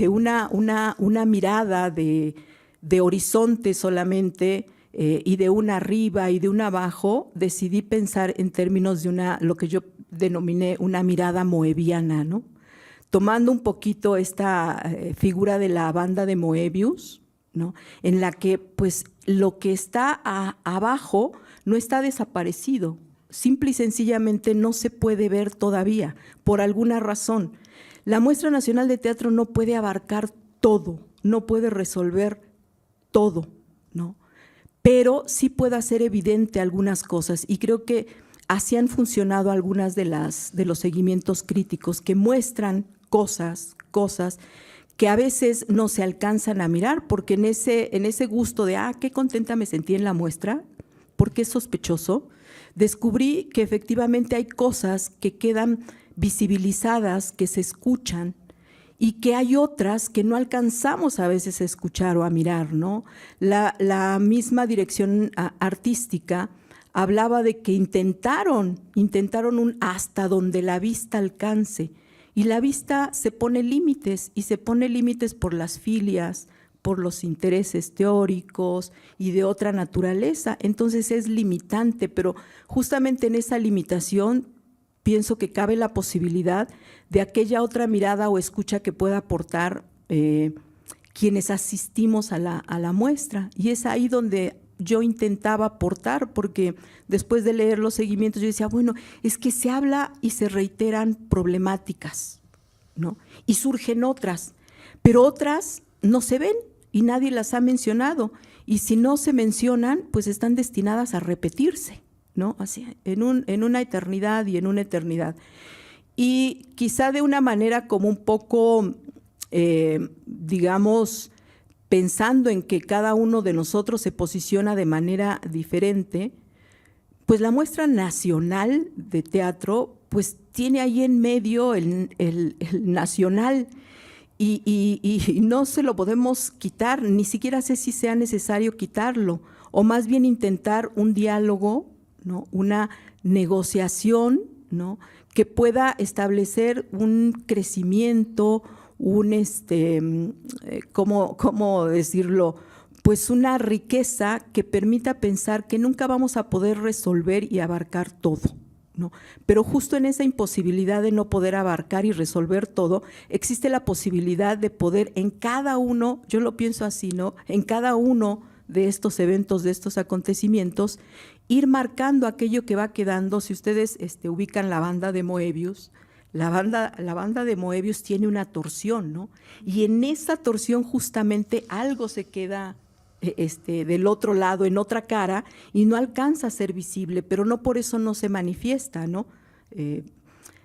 una mirada de horizonte solamente, y de un arriba y de un abajo, decidí pensar en términos de lo que yo denominé una mirada moebiana, ¿no? Tomando un poquito esta figura de la banda de Moebius, ¿no? En la que pues lo que está abajo no está desaparecido, simple y sencillamente no se puede ver todavía, por alguna razón. La Muestra Nacional de Teatro no puede abarcar todo, no puede resolver todo, ¿no? Pero sí puede hacer evidente algunas cosas, y creo que así han funcionado algunas de los seguimientos críticos que muestran cosas que a veces no se alcanzan a mirar, porque en ese gusto de qué contenta me sentí en la muestra, porque es sospechoso, descubrí que efectivamente hay cosas que quedan visibilizadas, que se escuchan, y que hay otras que no alcanzamos a veces a escuchar o a mirar, ¿no? La misma dirección artística hablaba de que intentaron un hasta donde la vista alcance, y la vista se pone límites, y se pone límites por las filias, por los intereses teóricos y de otra naturaleza. Entonces es limitante, pero justamente en esa limitación pienso que cabe la posibilidad de aquella otra mirada o escucha que pueda aportar quienes asistimos a la muestra. Y es ahí donde yo intentaba aportar, porque después de leer los seguimientos yo decía, bueno, es que se habla y se reiteran problemáticas, ¿no? Y surgen otras, pero otras no se ven y nadie las ha mencionado. Y si no se mencionan, pues están destinadas a repetirse, ¿no? Así, en una eternidad y en una eternidad. Y quizá de una manera como un poco, digamos, pensando en que cada uno de nosotros se posiciona de manera diferente, pues la Muestra Nacional de Teatro pues tiene ahí en medio el nacional, y no se lo podemos quitar, ni siquiera sé si sea necesario quitarlo, o más bien intentar un diálogo, ¿no? Una negociación, ¿no? Que pueda establecer un crecimiento, ¿cómo decirlo? Pues una riqueza que permita pensar que nunca vamos a poder resolver y abarcar todo, ¿no? Pero justo en esa imposibilidad de no poder abarcar y resolver todo, existe la posibilidad de poder en cada uno, yo lo pienso así, ¿no? En cada uno de estos eventos, de estos acontecimientos, ir marcando aquello que va quedando. Si ustedes ubican la banda de Moebius, la banda de Moebius tiene una torsión, ¿no? Y en esa torsión justamente algo se queda del otro lado, en otra cara, y no alcanza a ser visible, pero no por eso no se manifiesta, ¿no?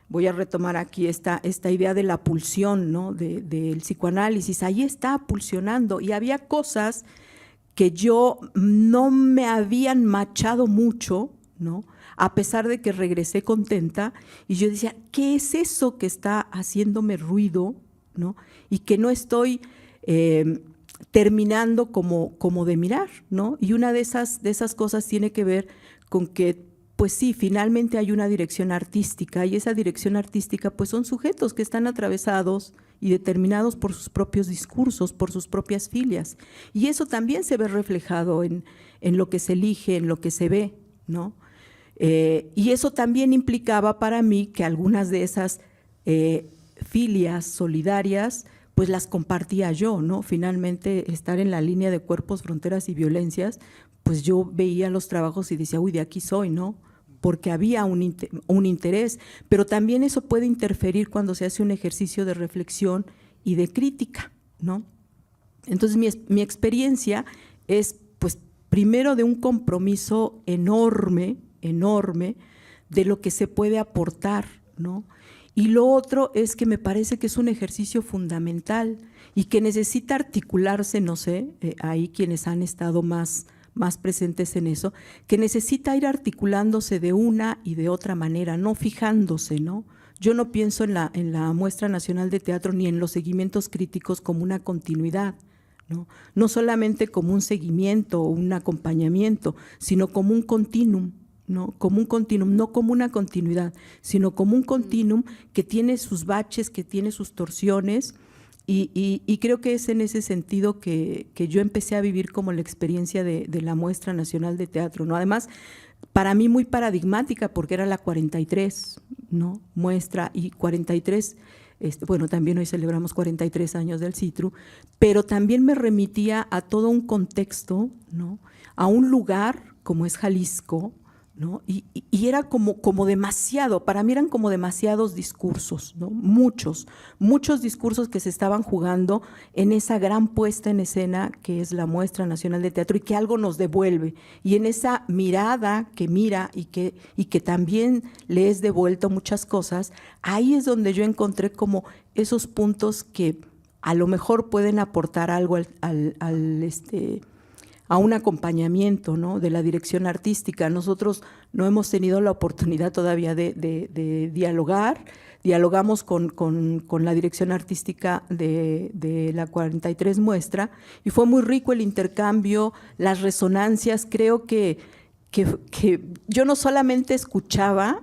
Voy a retomar aquí esta idea de la pulsión, ¿no? Del psicoanálisis. Ahí está pulsionando, y había cosas que yo no me habían machado mucho, ¿no? A pesar de que regresé contenta, y yo decía, ¿qué es eso que está haciéndome ruido, ¿no? Y que no estoy terminando como de mirar, ¿no? Y una de esas cosas tiene que ver con que, pues sí, finalmente hay una dirección artística, y esa dirección artística pues son sujetos que están atravesados y determinados por sus propios discursos, por sus propias filias. Y eso también se ve reflejado en lo que se elige, en lo que se ve, ¿no? Y eso también implicaba para mí que algunas de esas filias solidarias pues las compartía yo, ¿no? Finalmente, estar en la línea de cuerpos, fronteras y violencias, pues yo veía los trabajos y decía, uy, de aquí soy, ¿no? Porque había un interés, pero también eso puede interferir cuando se hace un ejercicio de reflexión y de crítica, ¿no? Entonces, mi experiencia es, pues, primero de un compromiso enorme de lo que se puede aportar, ¿no? Y lo otro es que me parece que es un ejercicio fundamental y que necesita articularse, no sé, ahí quienes han estado más presentes en eso, que necesita ir articulándose de una y de otra manera, no fijándose, ¿no? Yo no pienso en la Muestra Nacional de Teatro ni en los seguimientos críticos como una continuidad, ¿no? No solamente como un seguimiento o un acompañamiento, sino como un continuum, ¿no? Como un continuum, no como una continuidad, sino como un continuum que tiene sus baches, que tiene sus torsiones, y creo que es en ese sentido que yo empecé a vivir como la experiencia de la Muestra Nacional de Teatro, ¿no? Además, para mí muy paradigmática, porque era la 43, ¿no? Muestra, y 43, bueno, también hoy celebramos 43 años del CITRU, pero también me remitía a todo un contexto, ¿no? A un lugar como es Jalisco, ¿no? Y era como demasiado, para mí eran como demasiados discursos, ¿no? Muchos discursos que se estaban jugando en esa gran puesta en escena que es la Muestra Nacional de Teatro y que algo nos devuelve, y en esa mirada que mira y que también le es devuelto muchas cosas, ahí es donde yo encontré como esos puntos que a lo mejor pueden aportar algo a un acompañamiento, ¿no? De la dirección artística. Nosotros no hemos tenido la oportunidad todavía de dialogar. Dialogamos con la dirección artística de la 43 Muestra, y fue muy rico el intercambio, las resonancias. Creo que yo no solamente escuchaba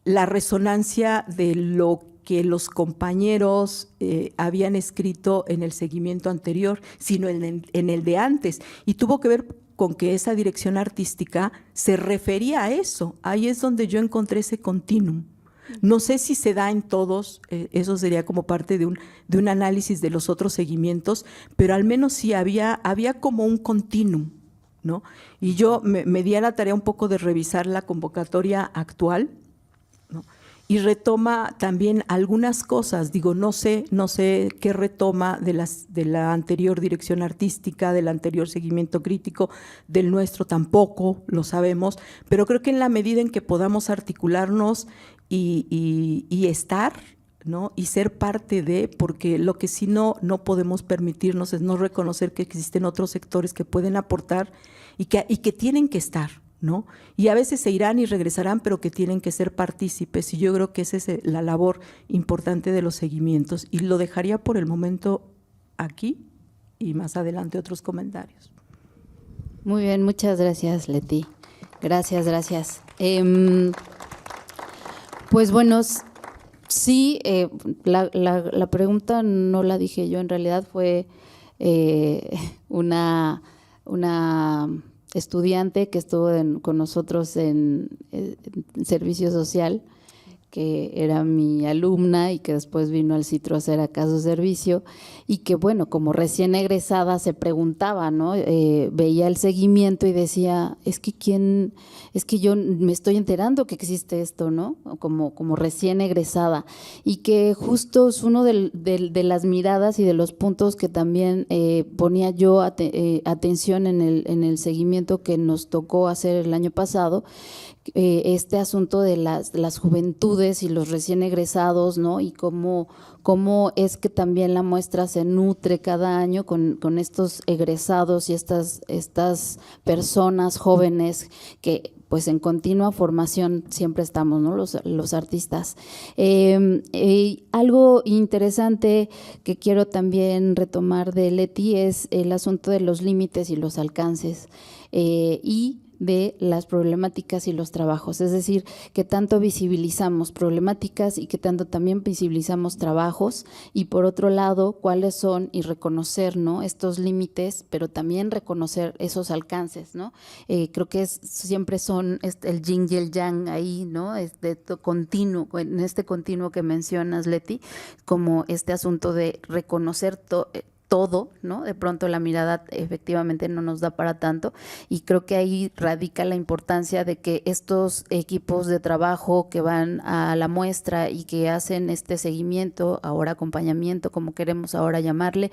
la resonancia de lo que los compañeros habían escrito en el seguimiento anterior, sino en el de antes. Y tuvo que ver con que esa dirección artística se refería a eso. Ahí es donde yo encontré ese continuum. No sé si se da en todos, eso sería como parte de un análisis de los otros seguimientos, pero al menos sí había como un continuum, ¿no? Y yo me di a la tarea un poco de revisar la convocatoria actual, ¿no? Y retoma también algunas cosas, digo, no sé qué retoma de la anterior dirección artística, del anterior seguimiento crítico, del nuestro tampoco lo sabemos, pero creo que en la medida en que podamos articularnos y estar, ¿no? Y ser parte de, porque lo que sí no podemos permitirnos es no reconocer que existen otros sectores que pueden aportar y que tienen que estar, ¿no? Y a veces se irán y regresarán, pero que tienen que ser partícipes, y yo creo que esa es la labor importante de los seguimientos, y lo dejaría por el momento aquí y más adelante otros comentarios. Muy bien, muchas gracias, Leti. Gracias. Pues bueno, sí, la pregunta no la dije yo, en realidad fue una estudiante que estuvo con nosotros en servicio social, que era mi alumna y que después vino al CITRU a hacer acá su servicio, y que bueno, como recién egresada se preguntaba, ¿no? Veía el seguimiento y decía, es que yo me estoy enterando que existe esto, ¿no? Como recién egresada, y que justo es uno de las miradas y de los puntos que también ponía yo atención en el seguimiento que nos tocó hacer el año pasado, este asunto de las juventudes y los recién egresados, ¿no? Y cómo es que también la muestra se nutre cada año con estos egresados y estas personas jóvenes que pues en continua formación siempre estamos, ¿no? Los artistas. Algo interesante que quiero también retomar de Leti es el asunto de los límites y los alcances y de las problemáticas y los trabajos, es decir, que tanto visibilizamos problemáticas y que tanto también visibilizamos trabajos, y por otro lado, cuáles son y reconocer, ¿no?, estos límites, pero también reconocer esos alcances, ¿no? Creo que siempre son el yin y el yang ahí, ¿no? Continuo, en este continuo que mencionas, Leti, como este asunto de reconocer todo, ¿no? De pronto la mirada efectivamente no nos da para tanto, y creo que ahí radica la importancia de que estos equipos de trabajo que van a la muestra y que hacen este seguimiento, ahora acompañamiento, como queremos ahora llamarle,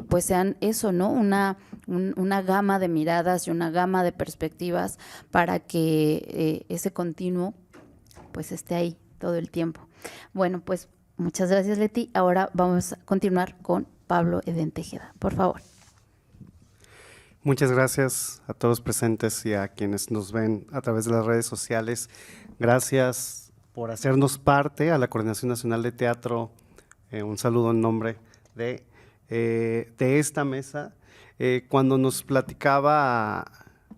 pues sean eso, ¿no? Una gama de miradas y una gama de perspectivas para que ese continuo pues esté ahí todo el tiempo. Bueno, pues muchas gracias, Leti. Ahora vamos a continuar con Pablo Edén Tejeda, por favor. Muchas gracias a todos presentes y a quienes nos ven a través de las redes sociales. Gracias por hacernos parte a la Coordinación Nacional de Teatro. Un saludo en nombre de esta mesa. Cuando nos platicaba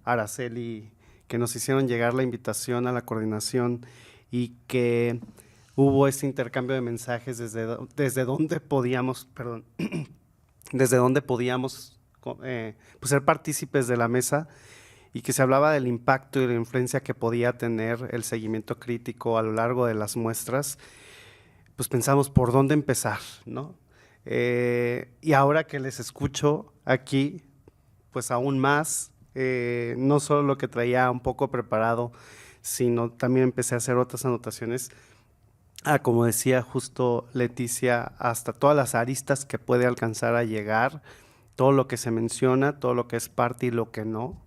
Araceli que nos hicieron llegar la invitación a la coordinación y que hubo este intercambio de mensajes desde donde podíamos, desde donde podíamos pues ser partícipes de la mesa, y que se hablaba del impacto y la influencia que podía tener el seguimiento crítico a lo largo de las muestras, pues pensamos por dónde empezar, ¿no? Y ahora que les escucho aquí, pues aún más, no solo lo que traía un poco preparado, sino también empecé a hacer otras anotaciones. Como decía justo Leticia, hasta todas las aristas que puede alcanzar a llegar, todo lo que se menciona, todo lo que es parte y lo que no.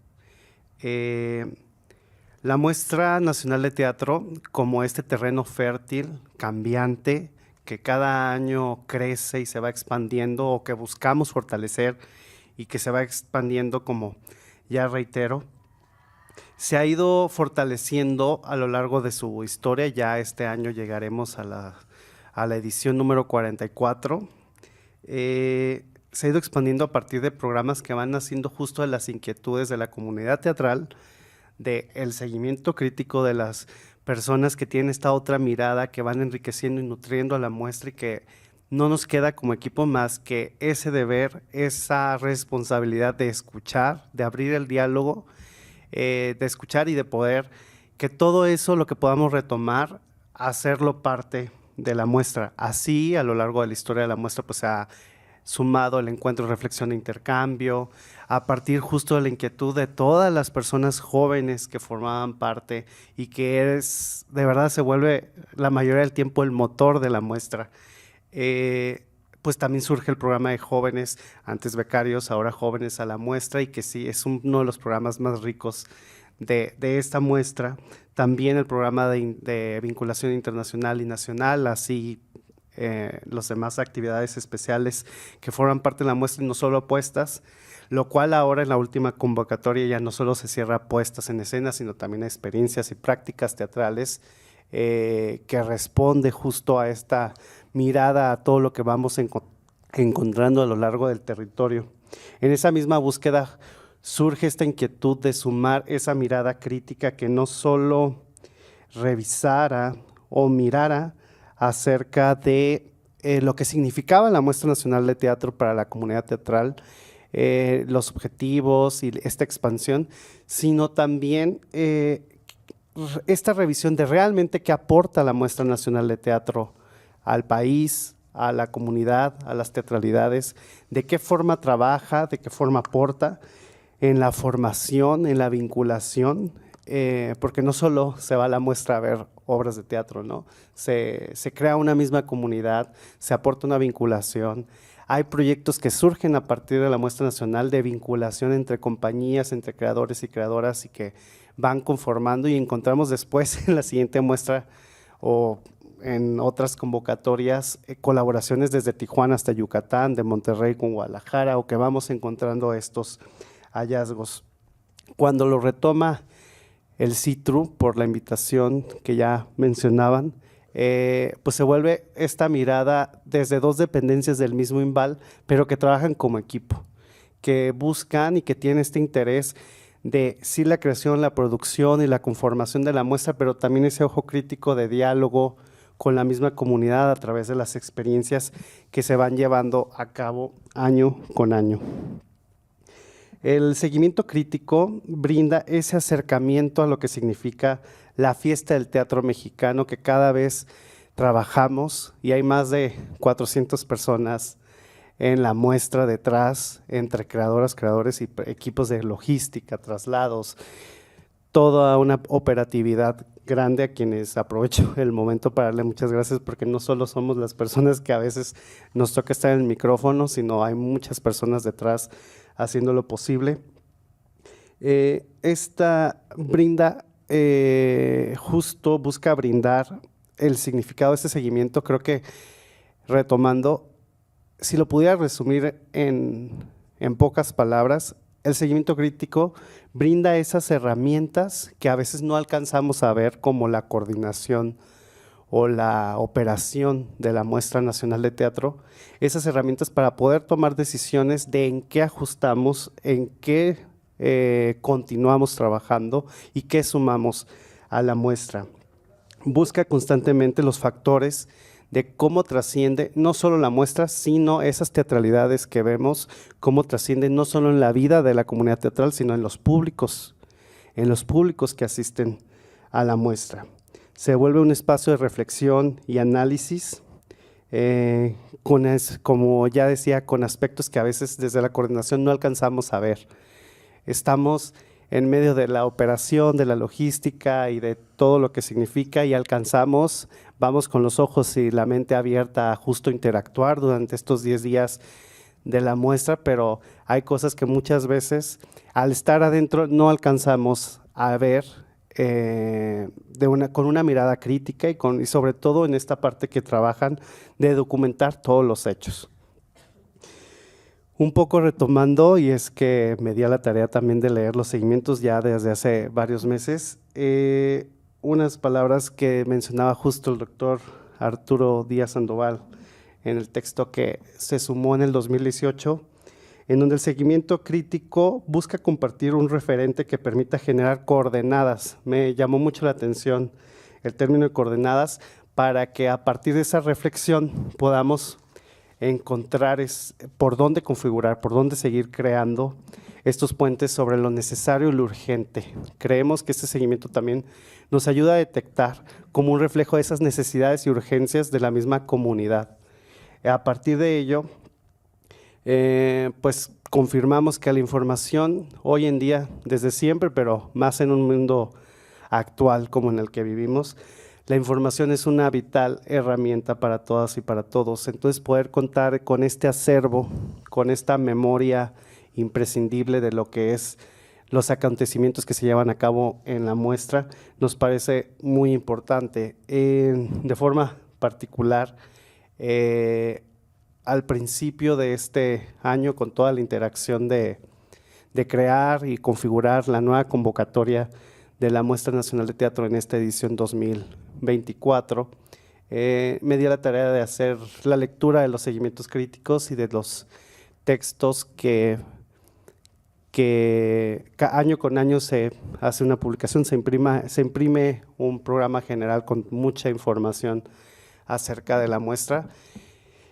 La Muestra Nacional de Teatro, como este terreno fértil, cambiante, que cada año crece y se va expandiendo, o que buscamos fortalecer y que se va expandiendo, como ya reitero, se ha ido fortaleciendo a lo largo de su historia. Ya este año llegaremos a la edición número 44. Se ha ido expandiendo a partir de programas que van naciendo justo de las inquietudes de la comunidad teatral, del seguimiento crítico de las personas que tienen esta otra mirada, que van enriqueciendo y nutriendo a la muestra, y que no nos queda como equipo más que ese deber, esa responsabilidad de escuchar, de abrir el diálogo, de escuchar y de poder, que todo eso lo que podamos retomar, hacerlo parte de la muestra. Así, a lo largo de la historia de la muestra, pues se ha sumado el encuentro, reflexión e intercambio, a partir justo de la inquietud de todas las personas jóvenes que formaban parte, y que de verdad se vuelve la mayoría del tiempo el motor de la muestra. Pues también surge el programa de jóvenes, antes becarios, ahora jóvenes a la muestra, y que sí, es uno de los programas más ricos de esta muestra. También el programa de vinculación internacional y nacional, así las demás actividades especiales que forman parte de la muestra y no solo puestas, lo cual ahora en la última convocatoria ya no solo se cierra puestas en escena, sino también experiencias y prácticas teatrales, que responde justo a esta mirada a todo lo que vamos encontrando a lo largo del territorio. En esa misma búsqueda surge esta inquietud de sumar esa mirada crítica que no solo revisara o mirara acerca de lo que significaba la Muestra Nacional de Teatro para la comunidad teatral, los objetivos y esta expansión, sino también esta revisión de realmente qué aporta la Muestra Nacional de Teatro al país, a la comunidad, a las teatralidades, de qué forma trabaja, de qué forma aporta en la formación, en la vinculación, porque no solo se va a la muestra a ver obras de teatro, ¿no? Se crea una misma comunidad, se aporta una vinculación. Hay proyectos que surgen a partir de la Muestra Nacional de vinculación entre compañías, entre creadores y creadoras, y que van conformando, y encontramos después en la siguiente muestra o en otras convocatorias colaboraciones desde Tijuana hasta Yucatán, de Monterrey con Guadalajara, o que vamos encontrando estos hallazgos. Cuando lo retoma el CITRU, por la invitación que ya mencionaban. Pues se vuelve esta mirada desde dos dependencias del mismo INVAL, pero que trabajan como equipo, que buscan y que tienen este interés de sí la creación, la producción y la conformación de la muestra, pero también ese ojo crítico de diálogo con la misma comunidad a través de las experiencias que se van llevando a cabo año con año. El seguimiento crítico brinda ese acercamiento a lo que significa la fiesta del teatro mexicano, que cada vez trabajamos y hay más de 400 personas en la muestra detrás, entre creadoras, creadores y equipos de logística, traslados, toda una operatividad grande, a quienes aprovecho el momento para darle muchas gracias, porque no solo somos las personas que a veces nos toca estar en el micrófono, sino hay muchas personas detrás haciendo lo posible. Esta brinda, justo busca brindar el significado de este seguimiento. Creo que, retomando, si lo pudiera resumir en pocas palabras, el seguimiento crítico brinda esas herramientas que a veces no alcanzamos a ver, como la coordinación o la operación de la Muestra Nacional de Teatro, esas herramientas para poder tomar decisiones de en qué ajustamos, en qué continuamos trabajando y qué sumamos a la muestra. Busca constantemente los factores de cómo trasciende no solo la muestra, sino esas teatralidades que vemos, cómo trasciende no solo en la vida de la comunidad teatral, sino en los públicos que asisten a la muestra. Se vuelve un espacio de reflexión y análisis, como ya decía, con aspectos que a veces desde la coordinación no alcanzamos a ver. Estamos en medio de la operación, de la logística y de todo lo que significa, y vamos con los ojos y la mente abierta a justo interactuar durante estos 10 días de la muestra, pero hay cosas que muchas veces al estar adentro no alcanzamos a ver con una mirada crítica y sobre todo en esta parte que trabajan de documentar todos los hechos. Un poco retomando, y es que me di a la tarea también de leer los seguimientos ya desde hace varios meses, unas palabras que mencionaba justo el doctor Arturo Díaz Sandoval en el texto que se sumó en el 2018, en donde el seguimiento crítico busca compartir un referente que permita generar coordenadas. Me llamó mucho la atención el término de coordenadas, para que a partir de esa reflexión podamos encontrar por dónde configurar, por dónde seguir creando estos puentes sobre lo necesario y lo urgente. Creemos que este seguimiento también nos ayuda a detectar como un reflejo de esas necesidades y urgencias de la misma comunidad. A partir de ello, pues confirmamos que la información hoy en día, desde siempre, pero más en un mundo actual como en el que vivimos, la información es una vital herramienta para todas y para todos. Entonces, poder contar con este acervo, con esta memoria imprescindible de lo que es los acontecimientos que se llevan a cabo en la muestra, nos parece muy importante. De forma particular, al principio de este año, con toda la interacción de crear y configurar la nueva convocatoria de la Muestra Nacional de Teatro en esta edición 2024, me di a la tarea de hacer la lectura de los seguimientos críticos y de los textos que año con año se hace una publicación, se imprime un programa general con mucha información acerca de la muestra.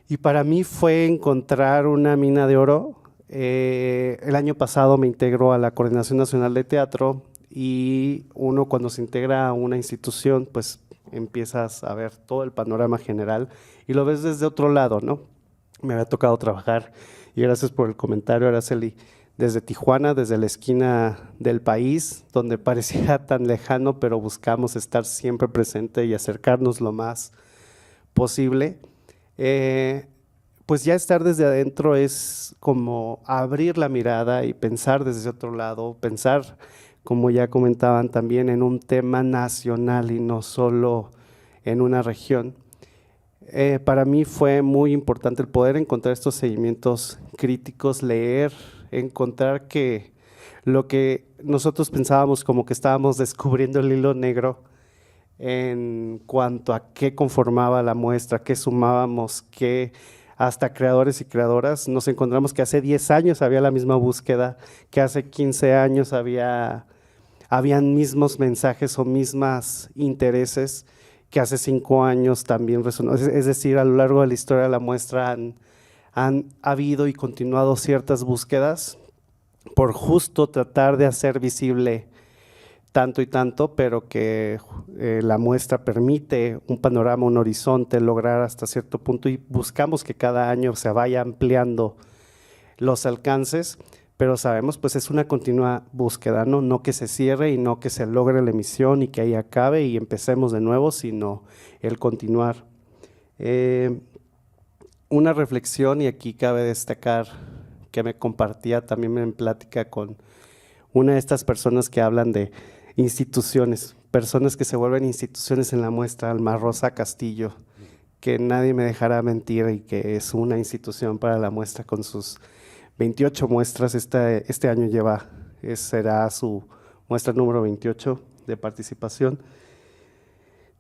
Y para mí fue encontrar una mina de oro. El año pasado me integró a la Coordinación Nacional de Teatro, y uno, cuando se integra a una institución, pues empiezas a ver todo el panorama general y lo ves desde otro lado, ¿no? Me había tocado trabajar, y gracias por el comentario, Araceli, desde Tijuana, desde la esquina del país, donde parecía tan lejano, pero buscamos estar siempre presente y acercarnos lo más posible. Pues ya estar desde adentro es como abrir la mirada y pensar desde otro lado, pensar, como ya comentaban también, en un tema nacional y no solo en una región. Para mí fue muy importante el poder encontrar estos seguimientos críticos, leer, encontrar que lo que nosotros pensábamos como que estábamos descubriendo el hilo negro en cuanto a qué conformaba la muestra, qué sumábamos, qué hasta creadores y creadoras, nos encontramos que hace 10 años había la misma búsqueda, que hace 15 años habían mismos mensajes o mismas intereses, que hace 5 años también resonó. Es decir, a lo largo de la historia de la muestra han habido y continuado ciertas búsquedas por justo tratar de hacer visible tanto y tanto, pero que la muestra permite un panorama, un horizonte, lograr hasta cierto punto, y buscamos que cada año se vaya ampliando los alcances, pero sabemos pues es una continua búsqueda, no que se cierre y no que se logre la emisión y que ahí acabe y empecemos de nuevo, sino el continuar. Una reflexión, y aquí cabe destacar que me compartía también en plática con una de estas personas que hablan de instituciones, personas que se vuelven instituciones en la muestra, Alma Rosa Castillo, que nadie me dejará mentir y que es una institución para la muestra con sus 28 muestras, este año será su muestra número 28 de participación.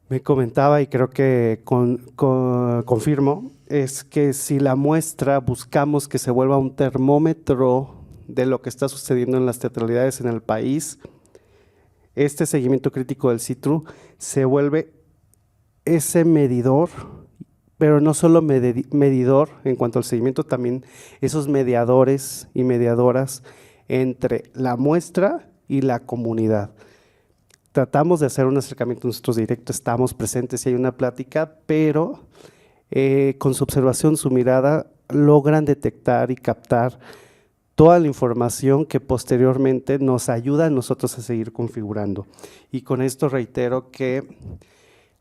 Me comentaba, y creo que confirmo, es que si la muestra buscamos que se vuelva un termómetro de lo que está sucediendo en las teatralidades en el país, este seguimiento crítico del CITRU se vuelve ese medidor, pero no solo medidor en cuanto al seguimiento, también esos mediadores y mediadoras entre la muestra y la comunidad. Tratamos de hacer un acercamiento nosotros directo, estamos presentes y hay una plática, pero con su observación, su mirada, logran detectar y captar toda la información que posteriormente nos ayuda a nosotros a seguir configurando. Y con esto reitero que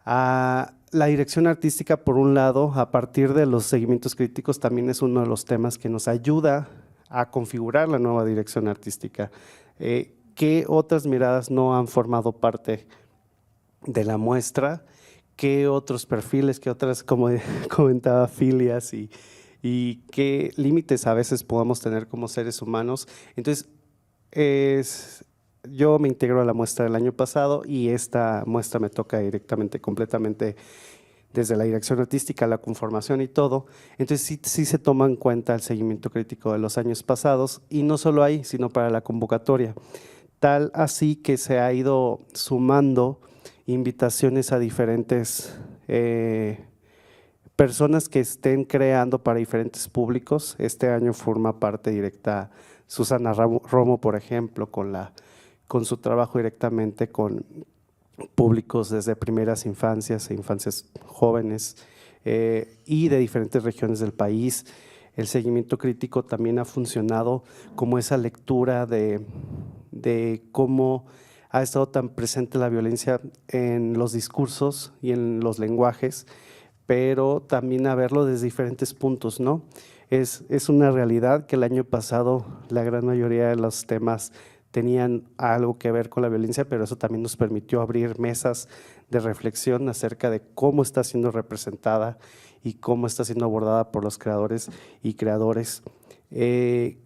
la dirección artística, por un lado, a partir de los seguimientos críticos, también es uno de los temas que nos ayuda a configurar la nueva dirección artística. ¿Qué otras miradas no han formado parte de la muestra? ¿Qué otros perfiles, qué otras, como comentaba, filias y qué límites a veces podamos tener como seres humanos? Entonces, yo me integro a la muestra del año pasado y esta muestra me toca directamente, completamente, desde la dirección artística, la conformación y todo. Entonces sí se toma en cuenta el seguimiento crítico de los años pasados, y no solo ahí, sino para la convocatoria. Tal así que se ha ido sumando invitaciones a diferentes personas que estén creando para diferentes públicos. Este año forma parte directa Susana Romo, por ejemplo, con su trabajo directamente con públicos desde primeras infancias e infancias jóvenes y de diferentes regiones del país. El seguimiento crítico también ha funcionado como esa lectura de cómo ha estado tan presente la violencia en los discursos y en los lenguajes, pero también a verlo desde diferentes puntos, ¿no? Es una realidad que el año pasado la gran mayoría de los temas tenían algo que ver con la violencia, pero eso también nos permitió abrir mesas de reflexión acerca de cómo está siendo representada y cómo está siendo abordada por los creadores y creadores.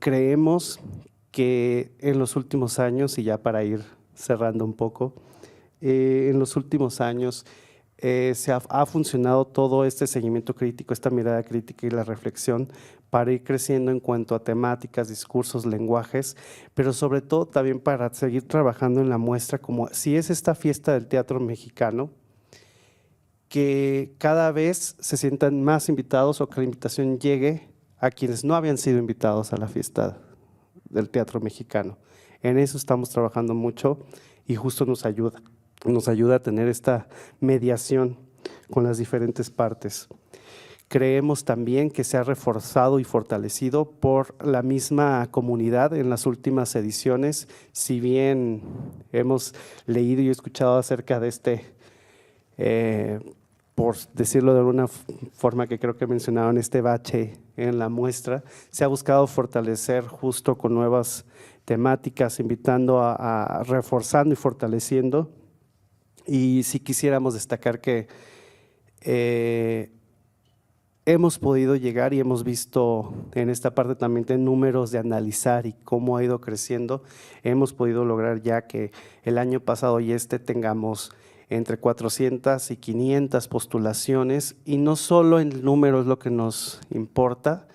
Creemos que en los últimos años, y ya para ir cerrando un poco, en los últimos años ha funcionado todo este seguimiento crítico, esta mirada crítica y la reflexión para ir creciendo en cuanto a temáticas, discursos, lenguajes, pero sobre todo también para seguir trabajando en la muestra, como si es esta fiesta del teatro mexicano, que cada vez se sientan más invitados o que la invitación llegue a quienes no habían sido invitados a la fiesta del teatro mexicano. En eso estamos trabajando mucho y justo nos ayuda a tener esta mediación con las diferentes partes. Creemos también que se ha reforzado y fortalecido por la misma comunidad en las últimas ediciones. Si bien hemos leído y escuchado acerca de por decirlo de alguna forma que creo que mencionaron, este bache en la muestra, se ha buscado fortalecer justo con nuevas temáticas, invitando a reforzando y fortaleciendo. Y sí quisiéramos destacar que hemos podido llegar y hemos visto en esta parte también de números de analizar y cómo ha ido creciendo, hemos podido lograr ya que el año pasado y tengamos entre 400 y 500 postulaciones, y no solo el número es lo que nos importa,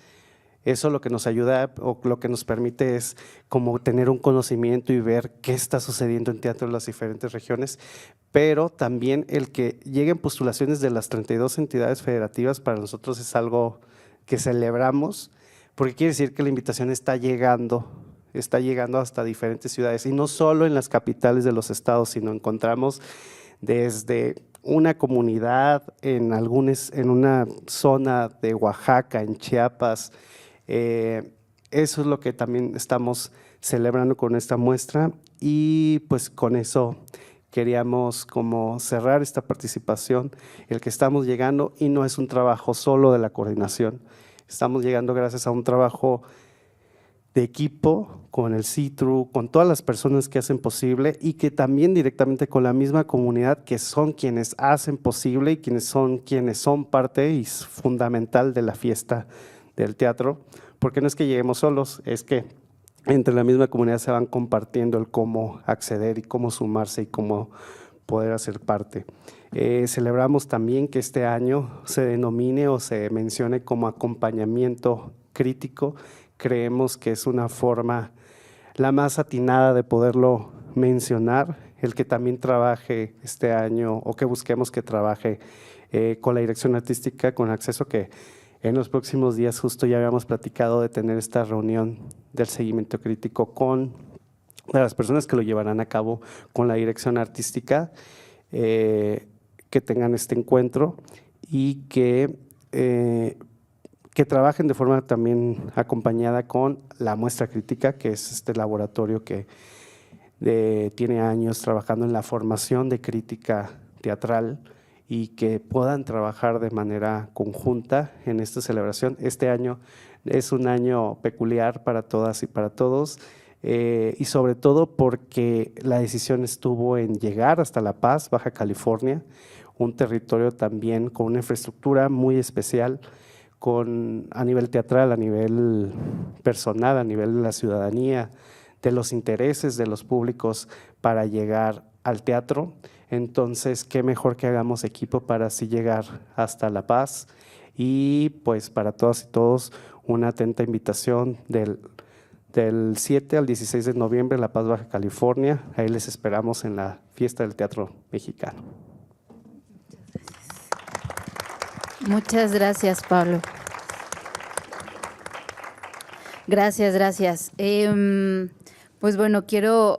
eso lo que nos ayuda o lo que nos permite es como tener un conocimiento y ver qué está sucediendo en teatro en las diferentes regiones, pero también el que lleguen postulaciones de las 32 entidades federativas para nosotros es algo que celebramos, porque quiere decir que la invitación está llegando hasta diferentes ciudades, y no solo en las capitales de los estados, sino encontramos desde una comunidad en una zona de Oaxaca, en Chiapas. Eso es lo que también estamos celebrando con esta muestra, y pues con eso queríamos como cerrar esta participación, el que estamos llegando, y no es un trabajo solo de la coordinación, estamos llegando gracias a un trabajo de equipo con el CITRU, con todas las personas que hacen posible, y que también directamente con la misma comunidad, que son quienes hacen posible y quienes son parte y fundamental de la fiesta del teatro, porque no es que lleguemos solos, es que entre la misma comunidad se van compartiendo el cómo acceder y cómo sumarse y cómo poder hacer parte. Celebramos también que este año se denomine o se mencione como acompañamiento crítico. Creemos que es una forma la más atinada de poderlo mencionar, el que también trabaje este año, o que busquemos que trabaje con la dirección artística, con acceso, que en los próximos días justo ya habíamos platicado de tener esta reunión del seguimiento crítico con las personas que lo llevarán a cabo con la dirección artística, que tengan este encuentro y que trabajen de forma también acompañada con la muestra crítica, que es este laboratorio que tiene años trabajando en la formación de crítica teatral, y que puedan trabajar de manera conjunta en esta celebración. Este año es un año peculiar para todas y para todos, y sobre todo porque la decisión estuvo en llegar hasta La Paz, Baja California, un territorio también con una infraestructura muy especial, a nivel teatral, a nivel personal, a nivel de la ciudadanía, de los intereses de los públicos para llegar al teatro. Entonces, qué mejor que hagamos equipo para así llegar hasta La Paz, y pues para todas y todos una atenta invitación del 7 al 16 de noviembre en La Paz, Baja California. Ahí les esperamos en la fiesta del teatro mexicano. Muchas gracias, Pablo. Gracias, gracias. Pues bueno, quiero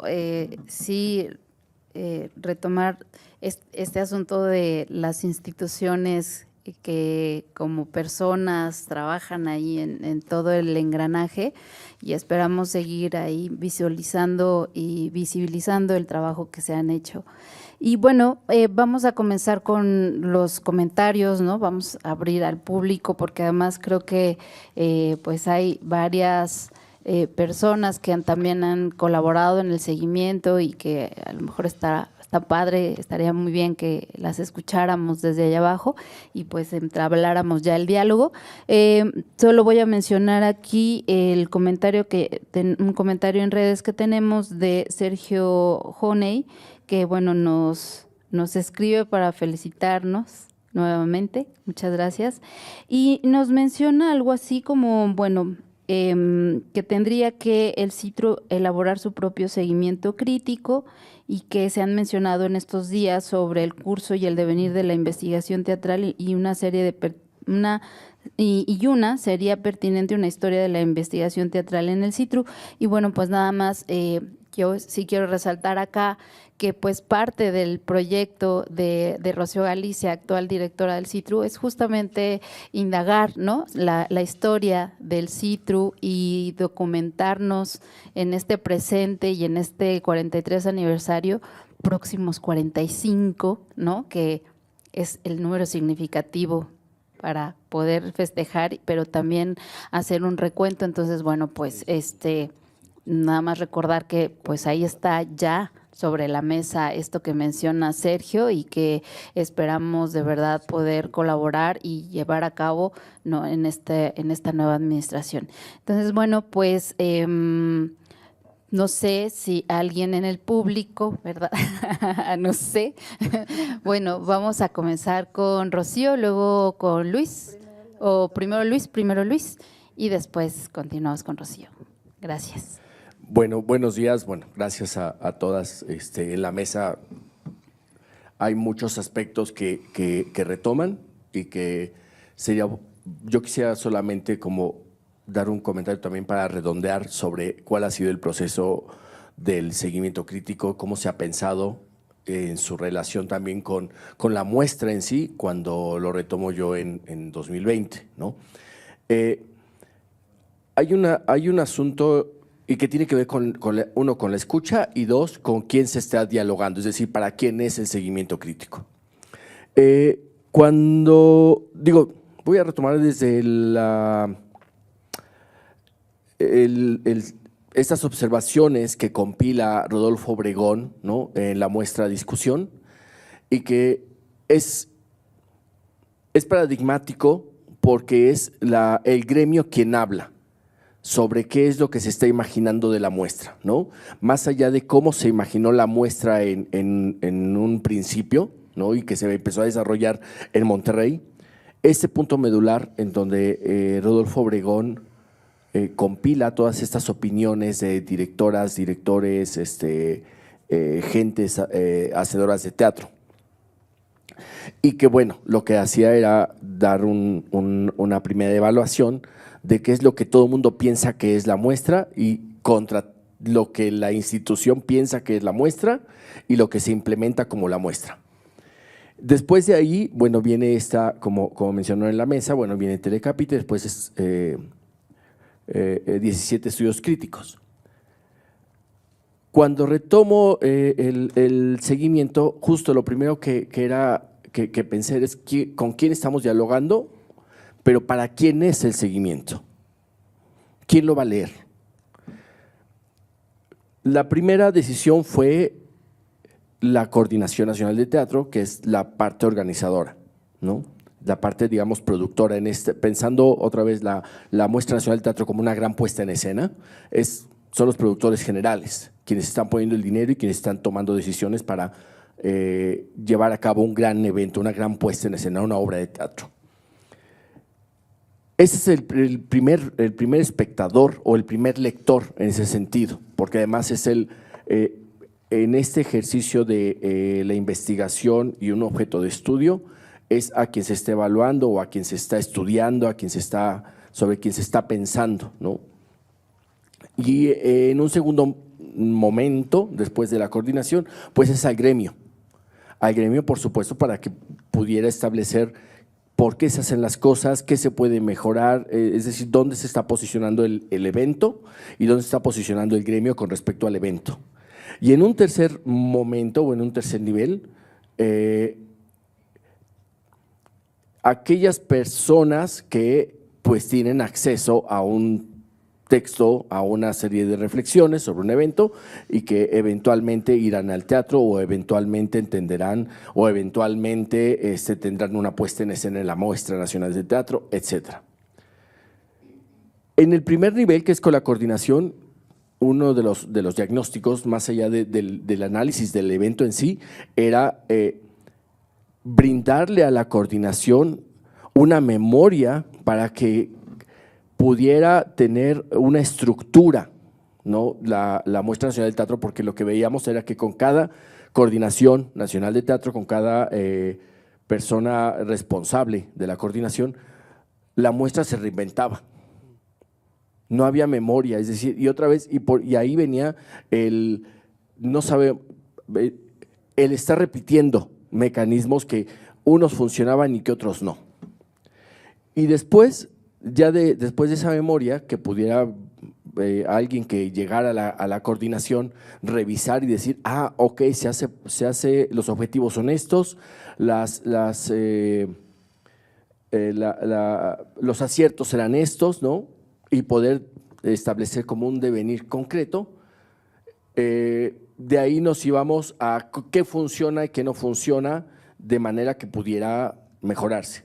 retomar este asunto de las instituciones que como personas trabajan ahí en todo el engranaje, y esperamos seguir ahí visualizando y visibilizando el trabajo que se han hecho. Y bueno, vamos a comenzar con los comentarios, ¿no? Vamos a abrir al público, porque además creo que pues hay varias personas que también han colaborado en el seguimiento, y que a lo mejor está padre, estaría muy bien que las escucháramos desde allá abajo y pues entabláramos ya el diálogo. Solo voy a mencionar aquí el comentario un comentario en redes que tenemos de Sergio Honey, que bueno, nos escribe para felicitarnos nuevamente, muchas gracias, y nos menciona algo así como, bueno, que tendría que el CITRU elaborar su propio seguimiento crítico, y que se han mencionado en estos días sobre el curso y el devenir de la investigación teatral, y una serie una sería pertinente una historia de la investigación teatral en el CITRU. Y bueno, pues nada más, yo sí quiero resaltar acá que pues parte del proyecto de Rocío Galicia, actual directora del CITRU, es justamente indagar, ¿no?, la historia del CITRU y documentarnos en este presente y en este 43 aniversario, próximos 45, ¿no?, que es el número significativo para poder festejar, pero también hacer un recuento. Entonces, bueno, pues nada más recordar que pues ahí está ya sobre la mesa esto que menciona Sergio y que esperamos de verdad poder colaborar y llevar a cabo, ¿no?, en esta nueva administración. Entonces, bueno, pues no sé si alguien en el público, ¿verdad? No sé. Bueno, vamos a comenzar con Rocío, luego con Luis, o primero Luis, y después continuamos con Rocío. Gracias. Bueno, buenos días. Bueno, gracias a todas. En la mesa hay muchos aspectos que retoman y que sería, yo quisiera solamente como dar un comentario también para redondear sobre cuál ha sido el proceso del seguimiento crítico, cómo se ha pensado en su relación también con la muestra en sí, cuando lo retomo yo en 2020, ¿no? Hay un asunto y que tiene que ver uno, con la escucha, y dos, con quién se está dialogando, es decir, para quién es el seguimiento crítico. Voy a retomar desde estas observaciones que compila Rodolfo Obregón, ¿no?, en la muestra Discusión, y que es paradigmático porque es el gremio quien habla sobre qué es lo que se está imaginando de la muestra, ¿no? Más allá de cómo se imaginó la muestra en un principio, ¿no?, y que se empezó a desarrollar en Monterrey, este punto medular en donde Rodolfo Obregón compila todas estas opiniones de directoras, directores, gentes hacedoras de teatro. Y que, bueno, lo que hacía era dar una primera evaluación de qué es lo que todo el mundo piensa que es la muestra y contra lo que la institución piensa que es la muestra y lo que se implementa como la muestra. Después de ahí, bueno, viene como mencionó en la mesa, bueno, viene Telecapite, después es 17 estudios críticos. Cuando retomo el seguimiento, justo lo primero que pensé es con quién estamos dialogando, pero ¿para quién es el seguimiento? ¿Quién lo va a leer? La primera decisión fue la Coordinación Nacional de Teatro, que es la parte organizadora, ¿no?, la parte, digamos, productora, pensando otra vez la Muestra Nacional de Teatro como una gran puesta en escena, son los productores generales, quienes están poniendo el dinero y quienes están tomando decisiones para llevar a cabo un gran evento, una gran puesta en escena, una obra de teatro. Ese es el primer espectador o el primer lector en ese sentido, porque además es en este ejercicio de la investigación y un objeto de estudio, es a quien se está evaluando o a quien se está estudiando, sobre quien se está pensando, ¿no? Y en un segundo momento, después de la coordinación, pues es al gremio, por supuesto, para que pudiera establecer por qué se hacen las cosas, qué se puede mejorar, es decir, dónde se está posicionando el evento y dónde se está posicionando el gremio con respecto al evento. Y en un tercer momento o en un tercer nivel, aquellas personas que pues tienen acceso a un texto, a una serie de reflexiones sobre un evento y que eventualmente irán al teatro o eventualmente entenderán o eventualmente tendrán una puesta en escena en la Muestra Nacional de Teatro, etcétera. En el primer nivel, que es con la coordinación, uno de los diagnósticos, más allá del análisis del evento en sí, era brindarle a la coordinación una memoria para que pudiera tener una estructura, ¿no?, la Muestra Nacional del Teatro, porque lo que veíamos era que con cada Coordinación Nacional de Teatro, con cada persona responsable de la coordinación, la muestra se reinventaba. No había memoria, es decir, y otra vez, y ahí venía el estar repitiendo mecanismos que unos funcionaban y que otros no. Y después, después de esa memoria, que pudiera alguien que llegara a la coordinación revisar y decir, ok, se hace, los objetivos son estos, los aciertos serán estos, ¿no?, y poder establecer como un devenir concreto, de ahí nos íbamos a qué funciona y qué no funciona de manera que pudiera mejorarse.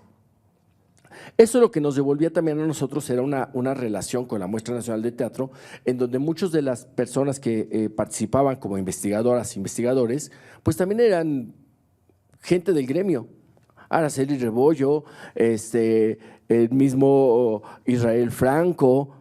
Eso lo que nos devolvía también a nosotros era una relación con la Muestra Nacional de Teatro, en donde muchas de las personas que participaban como investigadoras, investigadores, pues también eran gente del gremio. Araceli Rebollo, el mismo Israel Franco,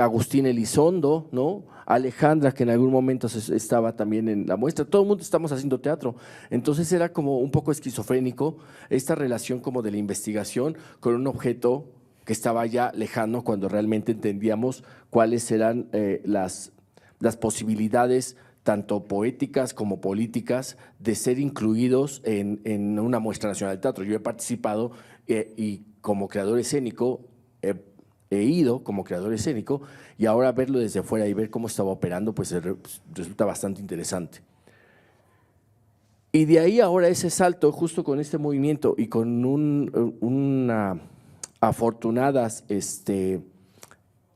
Agustín Elizondo, ¿no? Alejandra, que en algún momento estaba también en la muestra. Todo el mundo estamos haciendo teatro. Entonces era como un poco esquizofrénico esta relación como de la investigación con un objeto que estaba ya lejano, cuando realmente entendíamos cuáles eran las posibilidades tanto poéticas como políticas de ser incluidos en una muestra nacional de teatro. Yo he participado y como creador escénico he ido como creador escénico, y ahora verlo desde fuera y ver cómo estaba operando, pues resulta bastante interesante. Y de ahí ahora ese salto, justo con este movimiento y con una afortunadas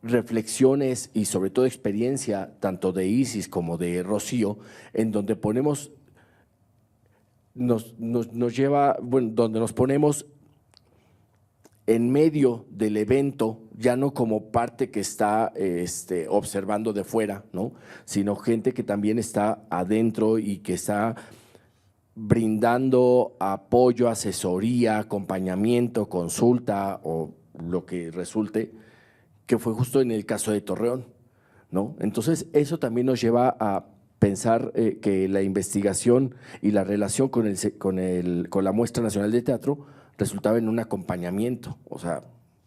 reflexiones y sobre todo experiencia tanto de Isis como de Rocío, en donde nos lleva, bueno, donde nos ponemos en medio del evento, ya no como parte que está observando de fuera, ¿no? Sino gente que también está adentro y que está brindando apoyo, asesoría, acompañamiento, consulta o lo que resulte, que fue justo en el caso de Torreón, ¿no? Entonces, eso también nos lleva a pensar que la investigación y la relación con la Muestra Nacional de Teatro resultaba en un acompañamiento. O sea,